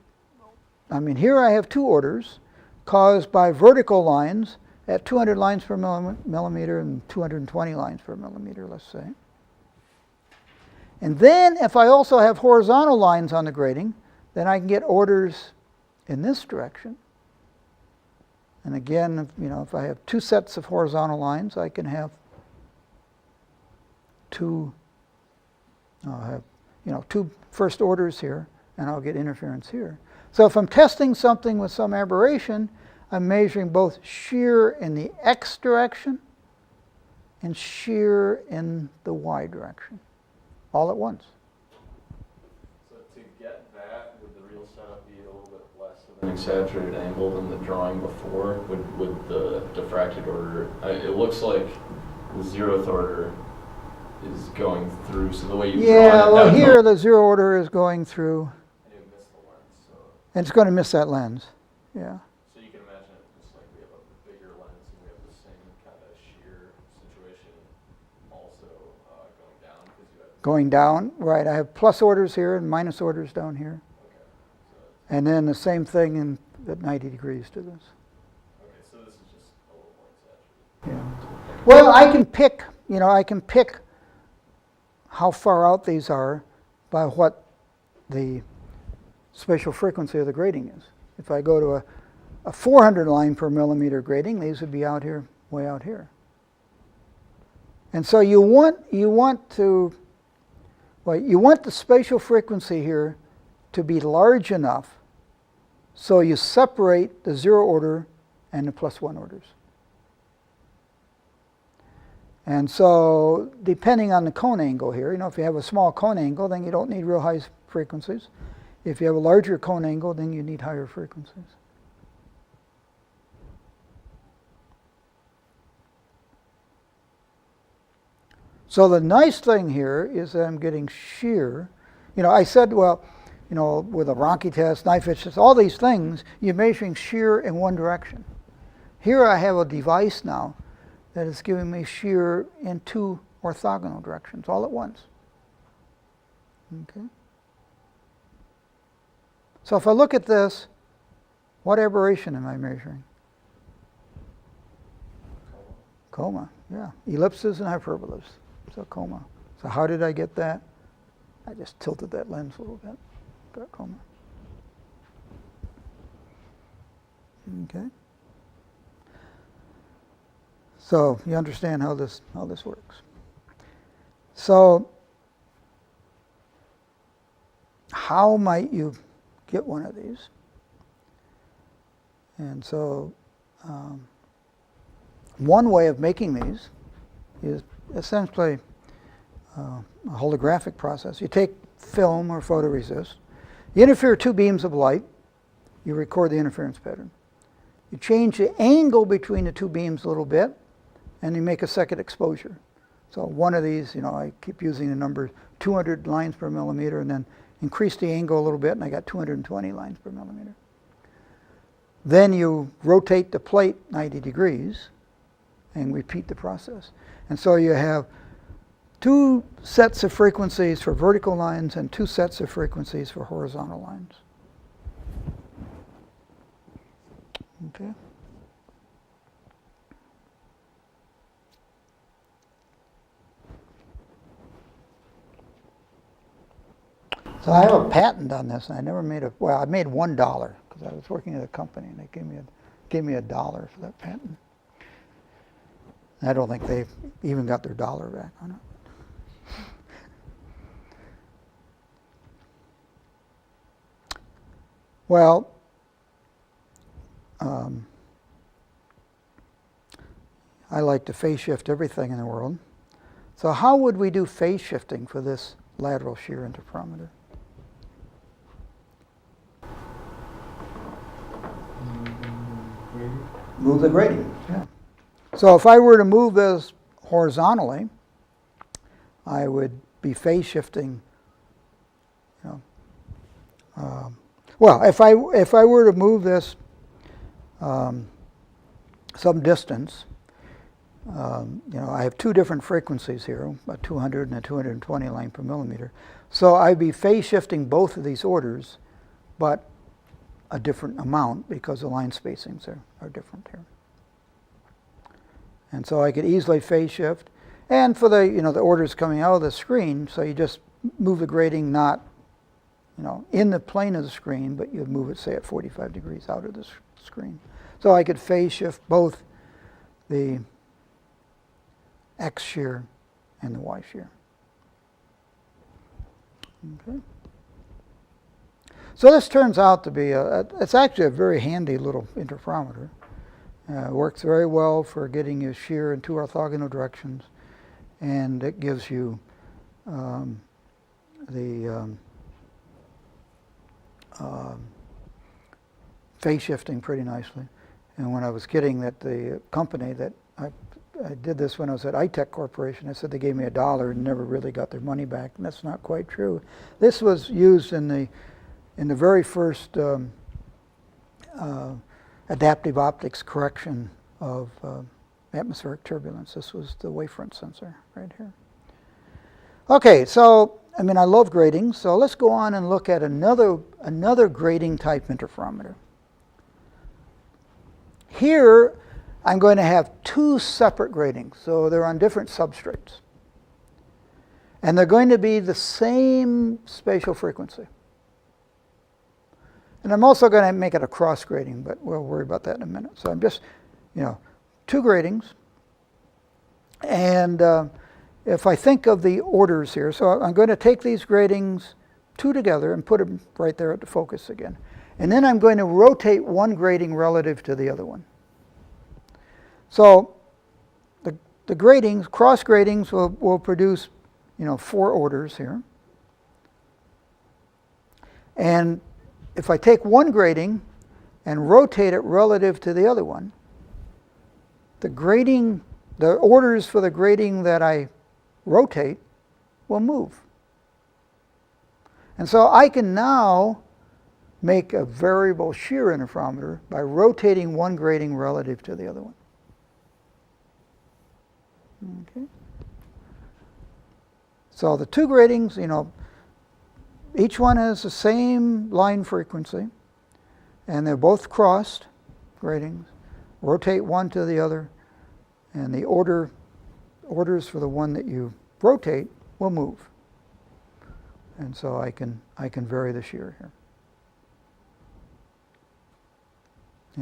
here I have two orders caused by vertical lines at 200 lines per millimeter and 220 lines per millimeter, let's say. And then if I also have horizontal lines on the grating, then I can get orders in this direction. And again, if I have two sets of horizontal lines, I can have two first orders here, and I'll get interference here. So if I'm testing something with some aberration, I'm measuring both shear in the x direction and shear in the y direction, all at once. So to get that, would the real setup be a little bit less of an exaggerated angle than the drawing before? Would the diffracted order, it looks like the zeroth order is going through, so the way you draw it. Yeah, well here the zero order is going through. And you miss the lens, so And it's going to miss that lens. Yeah. So you can imagine it just like we have a bigger lens and we have the same kind of shear situation also going down because you have. Going down, right. I have plus orders here and minus orders down here. Okay. And then the same thing at 90 degrees to this. Okay, so this is just a little more exaggerated. Yeah. Well, I can pick how far out these are by what the spatial frequency of the grating is. If I go to a 400 line per millimeter grating, these would be out here, way out here. And so you want the spatial frequency here to be large enough so you separate the 0 order and the +1 orders. And so depending on the cone angle here, if you have a small cone angle, then you don't need real high frequencies. If you have a larger cone angle, then you need higher frequencies. So the nice thing here is that I'm getting shear. I said, well, with a Ronchi test, knife edge test, all these things, you're measuring shear in one direction. Here I have a device now that is giving me shear in 2 orthogonal directions all at once. Okay. So if I look at this, what aberration am I measuring? Coma, yeah. Ellipses and hyperbolas. So coma. So how did I get that? I just tilted that lens a little bit. Got coma. Okay. So you understand how this works. So how might you get one of these? And so one way of making these is essentially a holographic process. You take film or photoresist, you interfere 2 beams of light, you record the interference pattern. You change the angle between the 2 beams a little bit, and you make a second exposure. So one of these, I keep using the number 200 lines per millimeter, and then increase the angle a little bit, and I got 220 lines per millimeter. Then you rotate the plate 90 degrees and repeat the process. And so you have 2 sets of frequencies for vertical lines and 2 sets of frequencies for horizontal lines. Okay. So I have a patent on this, and I never made I made $1 because I was working at a company, and they gave me $1 for that patent. And I don't think they even got their dollar back on it. Well, I like to phase shift everything in the world. So how would we do phase shifting for this lateral shear interferometer? Move the grating, yeah. So if I were to move this horizontally, I would be phase shifting, well, if I were to move this some distance, I have 2 different frequencies here, a 200 and a 220 line per millimeter. So I'd be phase shifting both of these orders, but a different amount because the line spacings are different here. And so I could easily phase shift. And for the, the orders coming out of the screen, so you just move the grating not, in the plane of the screen, but you move it, say, at 45 degrees out of the screen. So I could phase shift both the X shear and the Y shear. Okay. So this turns out to be it's actually a very handy little interferometer. Works very well for getting your shear in 2 orthogonal directions, and it gives you the phase shifting pretty nicely. And when I was kidding that the company that I did this when I was at iTech Corporation, I said they gave me $1 and never really got their money back, and that's not quite true. This was used in the very first adaptive optics correction of atmospheric turbulence. This was the wavefront sensor right here. Okay, so I mean, I love gratings, so let's go on and look at another grating type interferometer. Here, I'm going to have two separate gratings, so they're on different substrates. And they're going to be the same spatial frequency. And I'm also going to make it a cross grating, but we'll worry about that in a minute. So I'm just, two gratings. And if I think of the orders here, so I'm going to take these gratings, two together, and put them right there at the focus again. And then I'm going to rotate one grating relative to the other one. So the gratings, cross gratings, will produce, four orders here. And if I take one grating and rotate it relative to the other one, the orders for the grating that I rotate will move. And so I can now make a variable shear interferometer by rotating one grating relative to the other one. Okay. So the two gratings, each one has the same line frequency, and they're both crossed gratings. Rotate one to the other, and the orders for the one that you rotate will move. And so I can vary the shear here.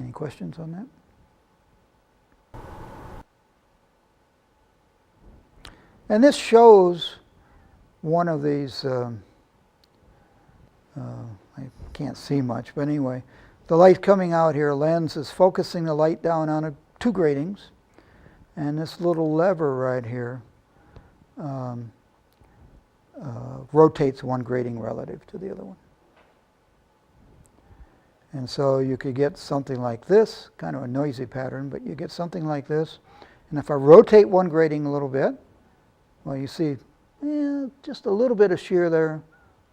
Any questions on that? And this shows one of these, I can't see much, but anyway, the light coming out here, lens is focusing the light down on two gratings, and this little lever right here rotates one grating relative to the other one. And so you could get something like this, kind of a noisy pattern, but you get something like this. And if I rotate one grating a little bit, well, you see just a little bit of shear there,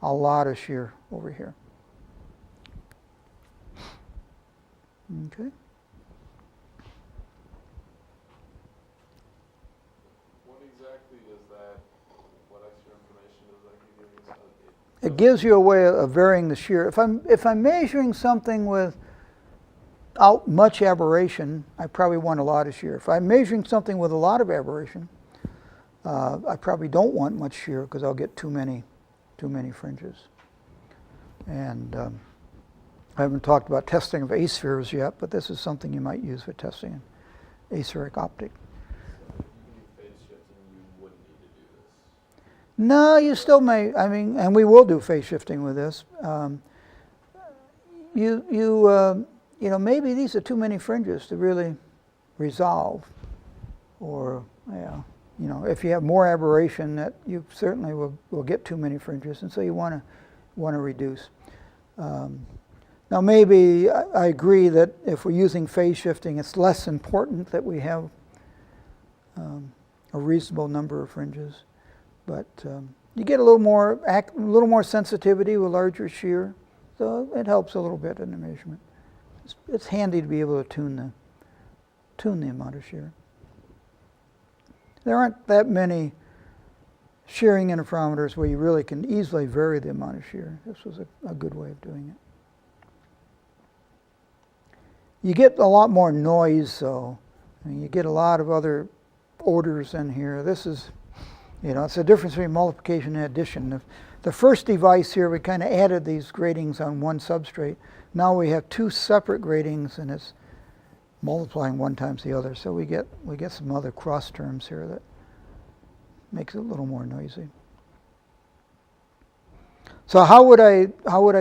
a lot of shear over here. Okay. What exactly is that? What extra information does that give you? It gives you a way of varying the shear. If I'm measuring something without much aberration, I probably want a lot of shear. If I'm measuring something with a lot of aberration, I probably don't want much shear because I'll get too many fringes. And I haven't talked about testing of A-spheres yet, but this is something you might use for testing an aspheric optic. Phase shifting, you wouldn't need to do this. No, you still may. I mean, and we will do phase shifting with this. Maybe these are too many fringes to really resolve, or if you have more aberration, that you certainly will get too many fringes, and so you want to reduce. Now, maybe I agree that if we're using phase shifting, it's less important that we have a reasonable number of fringes, but you get a little more sensitivity with larger shear, so it helps a little bit in the measurement. It's handy to be able to tune the amount of shear. There aren't that many shearing interferometers where you really can easily vary the amount of shear. This was a good way of doing it. You get a lot more noise, though. I mean, you get a lot of other orders in here. This is, it's the difference between multiplication and addition. The first device here, we kind of added these gratings on one substrate. Now we have two separate gratings, and it's multiplying one times the other. So we get some other cross terms here that makes it a little more noisy. So how would I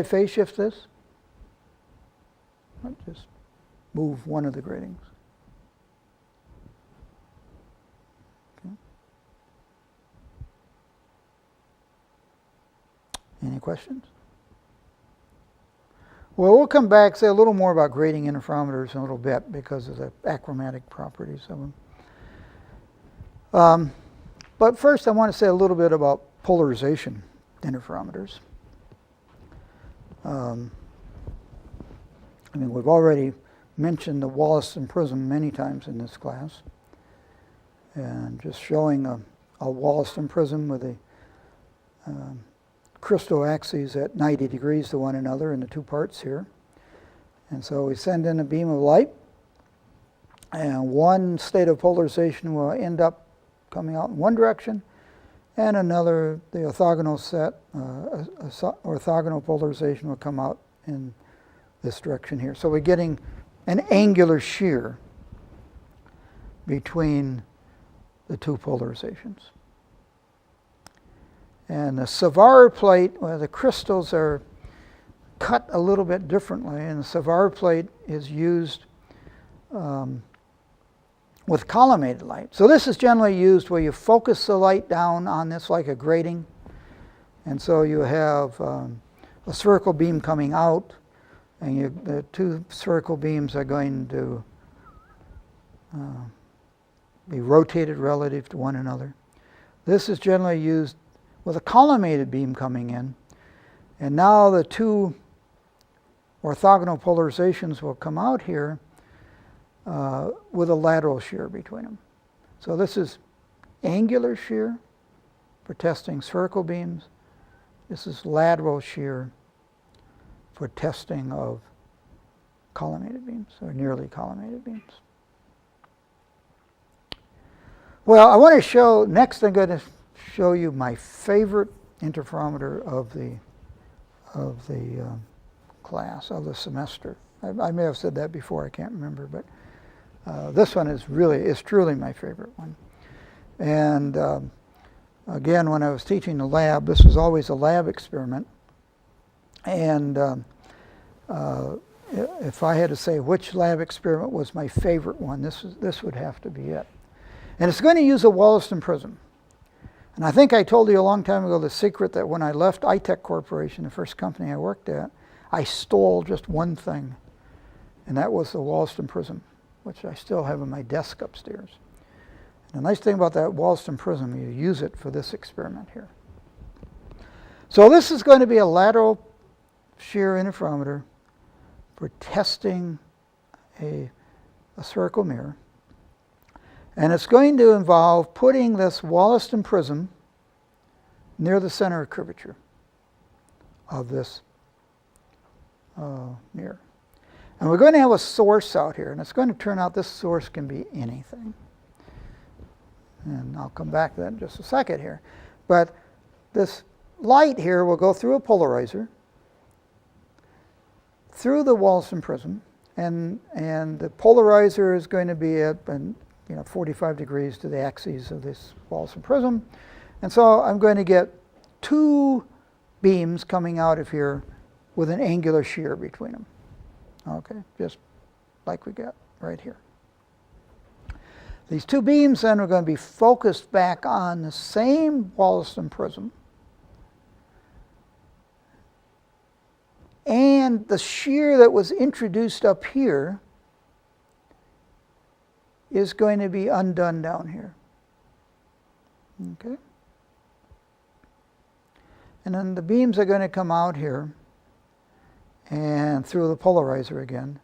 phase shift this? I'll just move one of the gratings. Okay. Any questions? Well, we'll come back, say a little more about grating interferometers in a little bit because of the achromatic properties of them. But first I want to say a little bit about polarization interferometers. I mean, we've already mentioned the Wollaston prism many times in this class. And just showing a Wollaston prism with the crystal axes at 90 degrees to one another in the two parts here. And so we send in a beam of light, and one state of polarization will end up coming out in one direction, and another, the orthogonal set, orthogonal polarization will come out in this direction here. So we're getting an angular shear between the two polarizations. And the Savart plate, well, the crystals are cut a little bit differently, and the Savart plate is used with collimated light. So this is generally used where you focus the light down on this like a grating, and so you have a spherical beam coming out, and the two spherical beams are going to be rotated relative to one another. This is generally used with a collimated beam coming in, and now the two orthogonal polarizations will come out here with a lateral shear between them. So this is angular shear for testing spherical beams. This is lateral shear for testing of collimated beams, or nearly collimated beams. Well, I want to show, next I'm going to show you my favorite interferometer of the class, of the semester. I may have said that before, I can't remember, but this one is truly my favorite one. And again, when I was teaching the lab, this was always a lab experiment. And if I had to say which lab experiment was my favorite one, this would have to be it. And it's going to use a Wollaston prism. And I think I told you a long time ago the secret that when I left iTech Corporation, the first company I worked at, I stole just one thing, and that was the Wollaston prism, which I still have in my desk upstairs. And the nice thing about that Wollaston prism, you use it for this experiment here. So this is going to be a lateral shear interferometer for testing a spherical mirror. And it's going to involve putting this Wollaston prism near the center of curvature of this mirror. And we're going to have a source out here, and it's going to turn out this source can be anything. And I'll come back to that in just a second here. But this light here will go through a polarizer, through the Wollaston prism, and the polarizer is going to be at 45 degrees to the axes of this Wollaston prism. And so I'm going to get two beams coming out of here with an angular shear between them. Okay, just like we got right here. These two beams then are going to be focused back on the same Wollaston prism. And the shear that was introduced up here is going to be undone down here. Okay? And then the beams are going to come out here and through the polarizer again,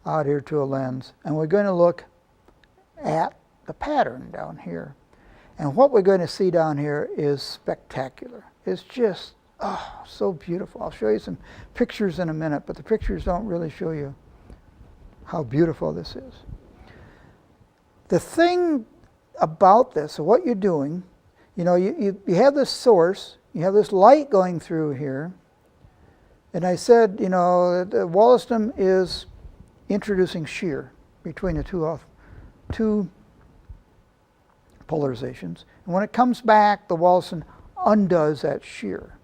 out here to a lens. And we're going to look at the pattern down here. And what we're going to see down here is spectacular. It's just, oh, so beautiful. I'll show you some pictures in a minute, but the pictures don't really show you how beautiful this is. The thing about this, so what you're doing, you have this source, you have this light going through here, and I said, the Wollaston is introducing shear between the two polarizations. And when it comes back, the Wollaston undoes that shear.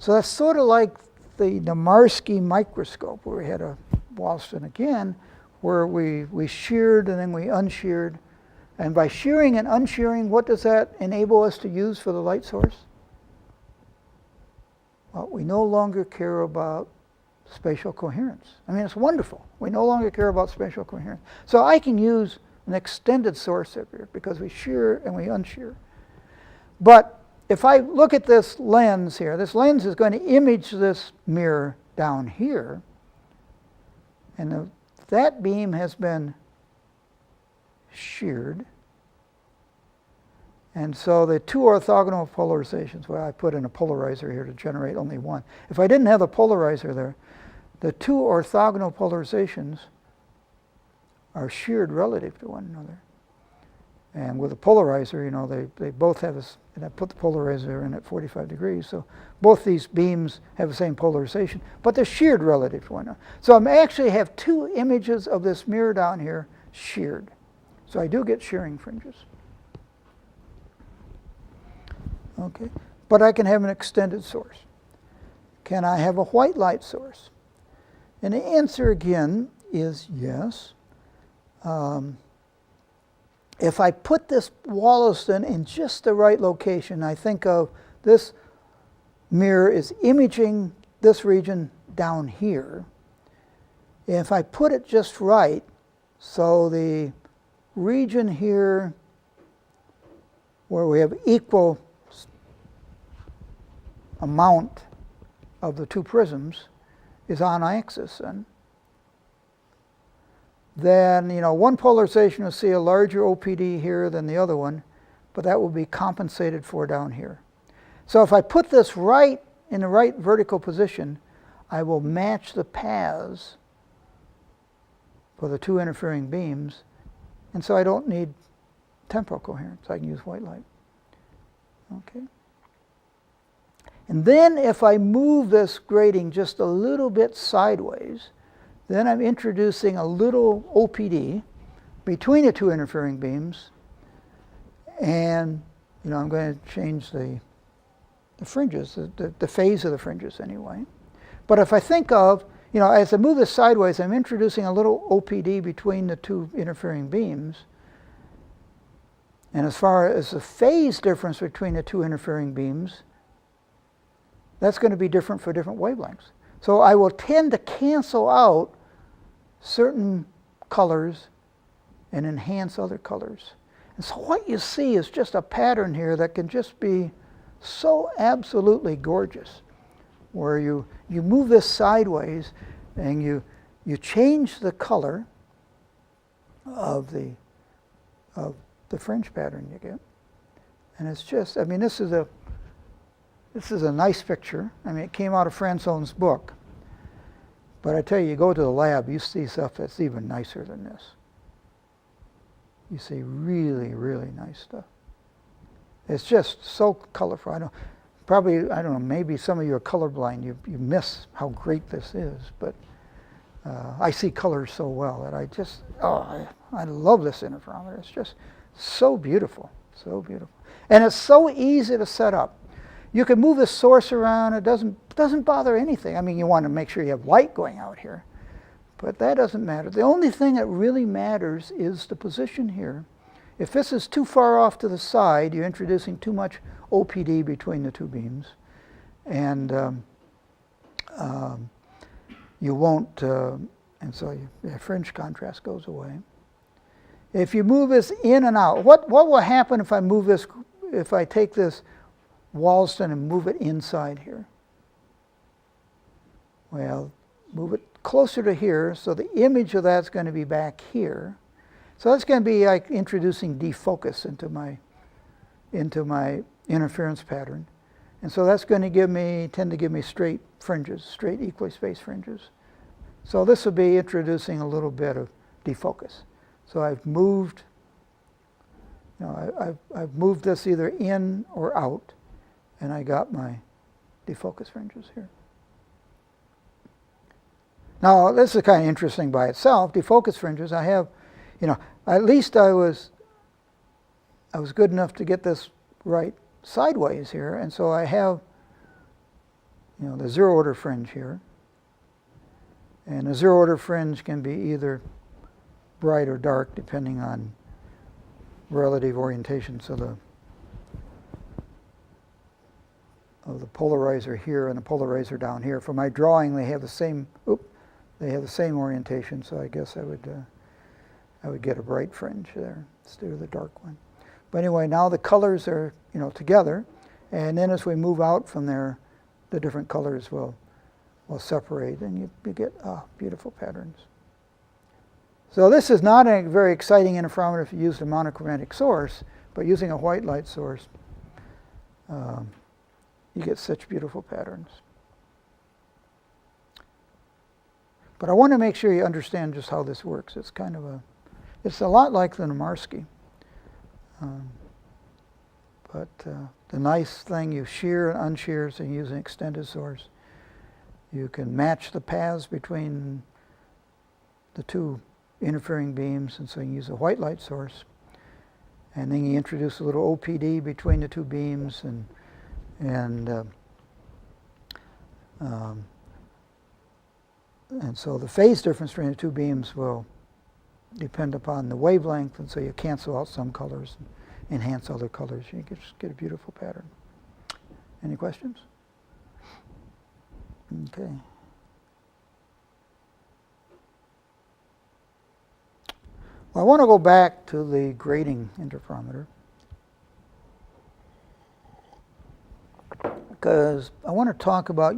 So that's sort of like the Namarsky microscope, where we had a Wollaston again, where we sheared and then we unsheared. And by shearing and unshearing, what does that enable us to use for the light source? Well, we no longer care about spatial coherence. I mean, it's wonderful. We no longer care about spatial coherence. So I can use an extended source up here because we shear and we unshear. But if I look at this lens here, this lens is going to image this mirror down here. And that beam has been sheared. And so the two orthogonal polarizations, well, I put in a polarizer here to generate only one. If I didn't have the polarizer there, the two orthogonal polarizations are sheared relative to one another. And with a polarizer, you know, they both have this, and I put the polarizer in at 45 degrees, so both these beams have the same polarization, but they're sheared relative to one another. So I actually have two images of this mirror down here sheared. So I do get shearing fringes. Okay, but I can have an extended source. Can I have a white light source? And the answer again is yes. If I put this Wollaston in just the right location, I think of this mirror is imaging this region down here. If I put it just right, so the region here where we have equal amount of the two prisms is on axis, and then, you know, one polarization will see a larger OPD here than the other one, but that will be compensated for down here. So if I put this right in the right vertical position, I will match the paths for the two interfering beams, and so I don't need temporal coherence. I can use white light. Okay. And then if I move this grating just a little bit sideways, then I'm introducing a little OPD between the two interfering beams, and you know, I'm going to change the fringes, the phase of the fringes anyway. But if I think of, you know, as I move this sideways, I'm introducing a little OPD between the two interfering beams. And as far as the phase difference between the two interfering beams, that's going to be different for different wavelengths. So I will tend to cancel out certain colors and enhance other colors. And so what you see is just a pattern here that can just be so absolutely gorgeous, where you move this sideways and you change the color of the fringe pattern you get. And it's just, I mean, this is a nice picture. I mean, it came out of Francone's book. But I tell you, you go to the lab, you see stuff that's even nicer than this. You see really, really nice stuff. It's just so colorful. I don't know, maybe some of you are colorblind. You miss how great this is. But I see colors so well that I love this interferometer. It's just so beautiful, so beautiful. And it's so easy to set up. You can move the source around. It doesn't bother anything. I mean, you want to make sure you have light going out here, but that doesn't matter. The only thing that really matters is the position here. If this is too far off to the side, you're introducing too much OPD between the two beams, and you won't, and so your fringe contrast goes away. If you move this in and out, what will happen if I move this, if I take this Wollaston and move it inside here? Well, move it closer to here, so the image of that's going to be back here. So that's going to be like introducing defocus into my interference pattern. And so that's going to tend to give me straight fringes, straight equally spaced fringes. So this will be introducing a little bit of defocus. So I've moved, you know, I've moved this either in or out, and I got my defocus fringes here. Now, this is kind of interesting by itself. Defocus fringes, I have, you know, at least I was good enough to get this right sideways here, and so I have, you know, the zero order fringe here. And the zero order fringe can be either bright or dark depending on relative orientations of the polarizer here and the polarizer down here. For my drawing, they have the same orientation, so I guess I would get a bright fringe there instead of the dark one. But anyway, now the colors are, you know, together, and then as we move out from there, the different colors will separate, and you get beautiful patterns. So this is not a very exciting interferometer if you use a monochromatic source, but using a white light source, you get such beautiful patterns. But I want to make sure you understand just how this works. It's kind of it's a lot like the Nemarsky. But the nice thing, you shear and unshear, so you use an extended source. You can match the paths between the two interfering beams, and so you use a white light source. And then you introduce a little OPD between the two beams, and so the phase difference between the two beams will depend upon the wavelength, and so you cancel out some colors and enhance other colors. You just get a beautiful pattern. Any questions? Okay. Well, I want to go back to the grating interferometer, because I want to talk about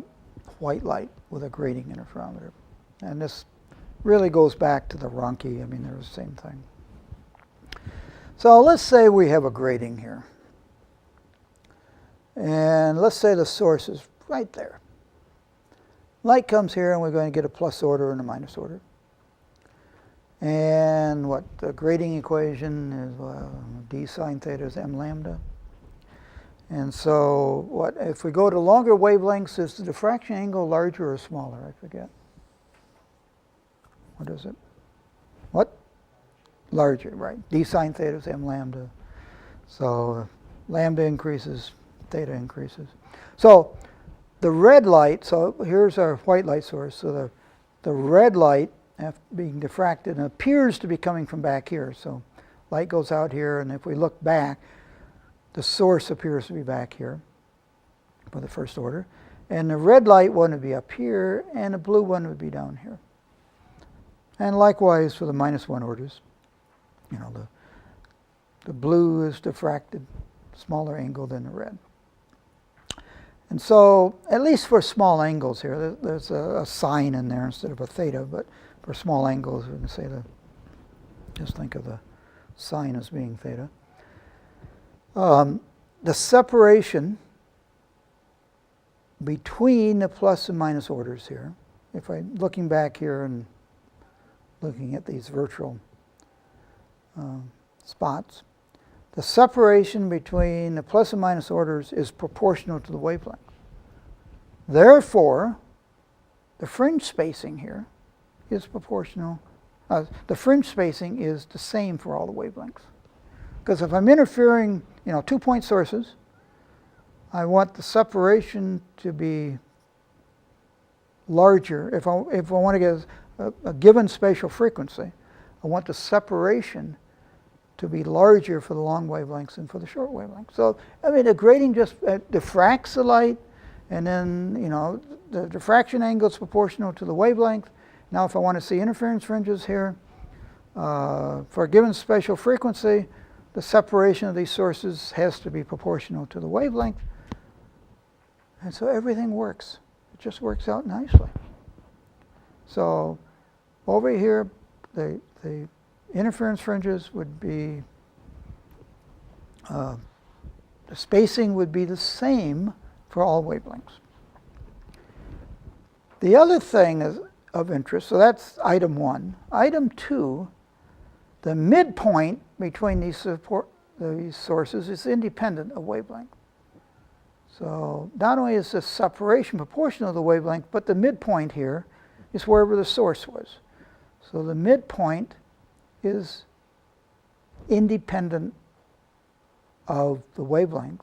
white light with a grating interferometer. And this really goes back to the Ronchi. I mean, they're the same thing. So let's say we have a grating here. And let's say the source is right there. Light comes here, and we're going to get a plus order and a minus order. And what the grating equation is, d sine theta is m lambda. And so what if we go to longer wavelengths, is the diffraction angle larger or smaller? I forget. What is it? What? Larger, right. D sine theta is m lambda. So lambda increases, theta increases. So the red light, so here's our white light source. So the red light, after being diffracted, appears to be coming from back here. So light goes out here, and if we look back, the source appears to be back here for the first order. And the red light one would be up here, and the blue one would be down here. And likewise for the minus one orders. You know, the blue is diffracted, smaller angle than the red. And so, at least for small angles here, there's a sign in there instead of a theta, but for small angles, we can say just think of the sign as being theta. The separation between the plus and minus orders here, if I'm looking back here and looking at these virtual spots, the separation between the plus and minus orders is proportional to the wavelength. Therefore, the fringe spacing here is proportional. The fringe spacing is the same for all the wavelengths. Because if I'm interfering, 2-point sources, I want the separation to be larger. If I want to get a given spatial frequency, I want the separation to be larger for the long wavelengths than for the short wavelengths. So, I mean, the grating just diffracts the light, and then, the diffraction angle is proportional to the wavelength. Now, if I want to see interference fringes here, for a given spatial frequency, the separation of these sources has to be proportional to the wavelength. And so everything works. It just works out nicely. So over here, the interference fringes would be, the spacing would be the same for all wavelengths. The other thing is of interest, so that's item 1. Item 2, the midpoint between these sources is independent of wavelength. So not only is the separation proportional to the wavelength, but the midpoint here is wherever the source was. So the midpoint is independent of the wavelength.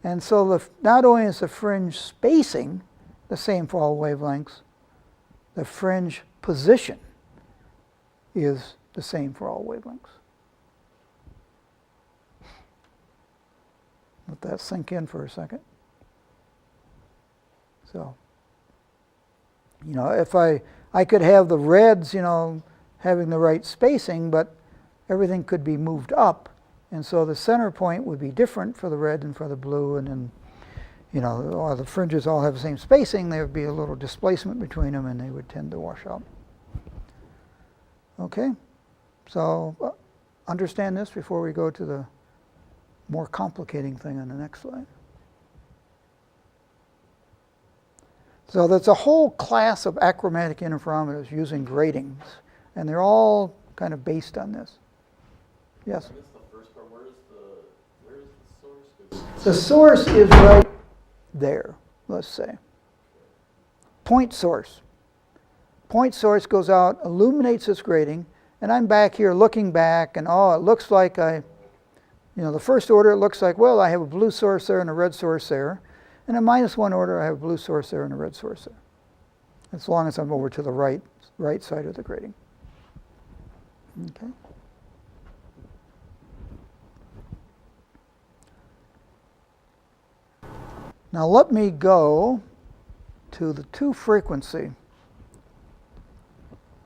And so not only is the fringe spacing the same for all wavelengths, the fringe position is the same for all wavelengths. Let that sink in for a second. So, if I could have the reds, having the right spacing, but everything could be moved up. And so the center point would be different for the red and for the blue, and then, while the fringes all have the same spacing, there would be a little displacement between them, and they would tend to wash out. Okay, so understand this before we go to the more complicating thing on the next slide. So there's a whole class of achromatic interferometers using gratings, and they're all kind of based on this. Yes? I missed the first part. Where is the source? 'Cause The source is right there, let's say. Point source. Point source goes out, illuminates this grating, and I'm back here looking back, and oh, it looks like the first order, it looks like, well, I have a blue source there and a red source there. And in -1 order, I have a blue source there and a red source there. As long as I'm over to the right side of the grating. Okay. Now let me go to the 2-frequency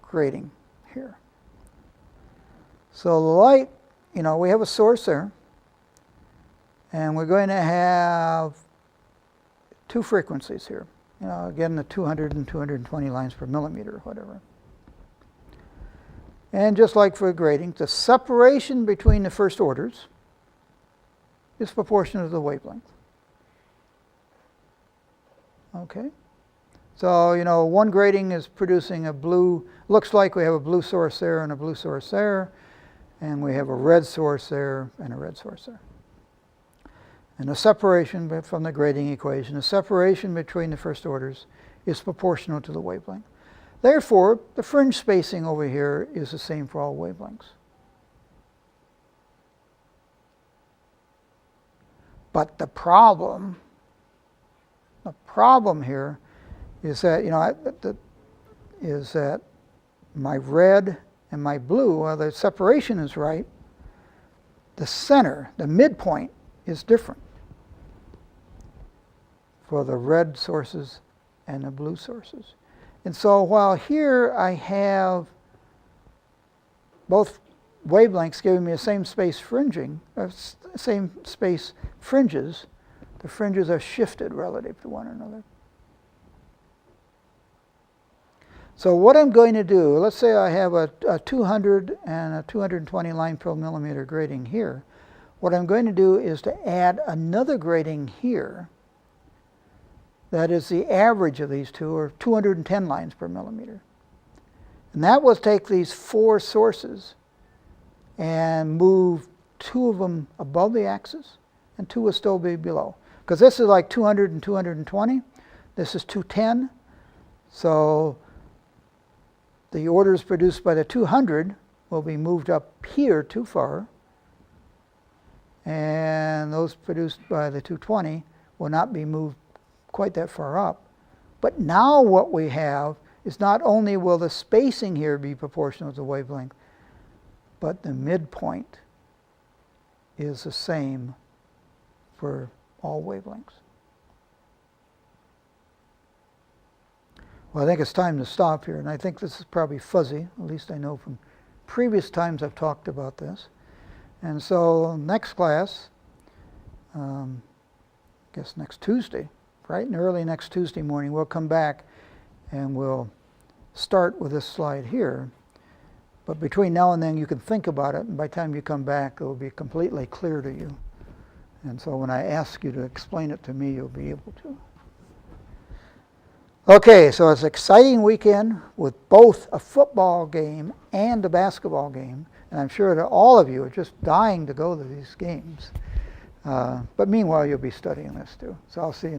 grating here. So the light, we have a source there, and we're going to have 2 frequencies here. Again, the 200 and 220 lines per millimeter or whatever. And just like for grating, the separation between the first orders is proportional to the wavelength. Okay? So, one grating is producing a blue, looks like we have a blue source there and a blue source there, and we have a red source there and a red source there. And the separation from the grating equation, the separation between the first orders is proportional to the wavelength. Therefore, the fringe spacing over here is the same for all wavelengths. But the problem here is that, is that my red and my blue, well, the separation is right. The center, the midpoint, is different for the red sources and the blue sources. And so while here I have both wavelengths giving me the same space fringing, same space fringes, the fringes are shifted relative to one another. So what I'm going to do, let's say I have a 200 and a 220 line per millimeter grating here. What I'm going to do is to add another grating here that is the average of these two, or 210 lines per millimeter. And that will take these 4 sources and move 2 of them above the axis, and 2 will still be below. Because this is like 200 and 220. This is 210. So the orders produced by the 200 will be moved up here too far. And those produced by the 220 will not be moved quite that far up. But now what we have is not only will the spacing here be proportional to the wavelength, but the midpoint is the same for all wavelengths. Well, I think it's time to stop here, and I think this is probably fuzzy, at least I know from previous times I've talked about this. And so next class, I guess next Tuesday, right and early next Tuesday morning, we'll come back and we'll start with this slide here. But between now and then you can think about it, and by the time you come back it will be completely clear to you. And so when I ask you to explain it to me, you'll be able to. Okay, so it's an exciting weekend with both a football game and a basketball game. And I'm sure that all of you are just dying to go to these games. But meanwhile, you'll be studying this too. So I'll see you.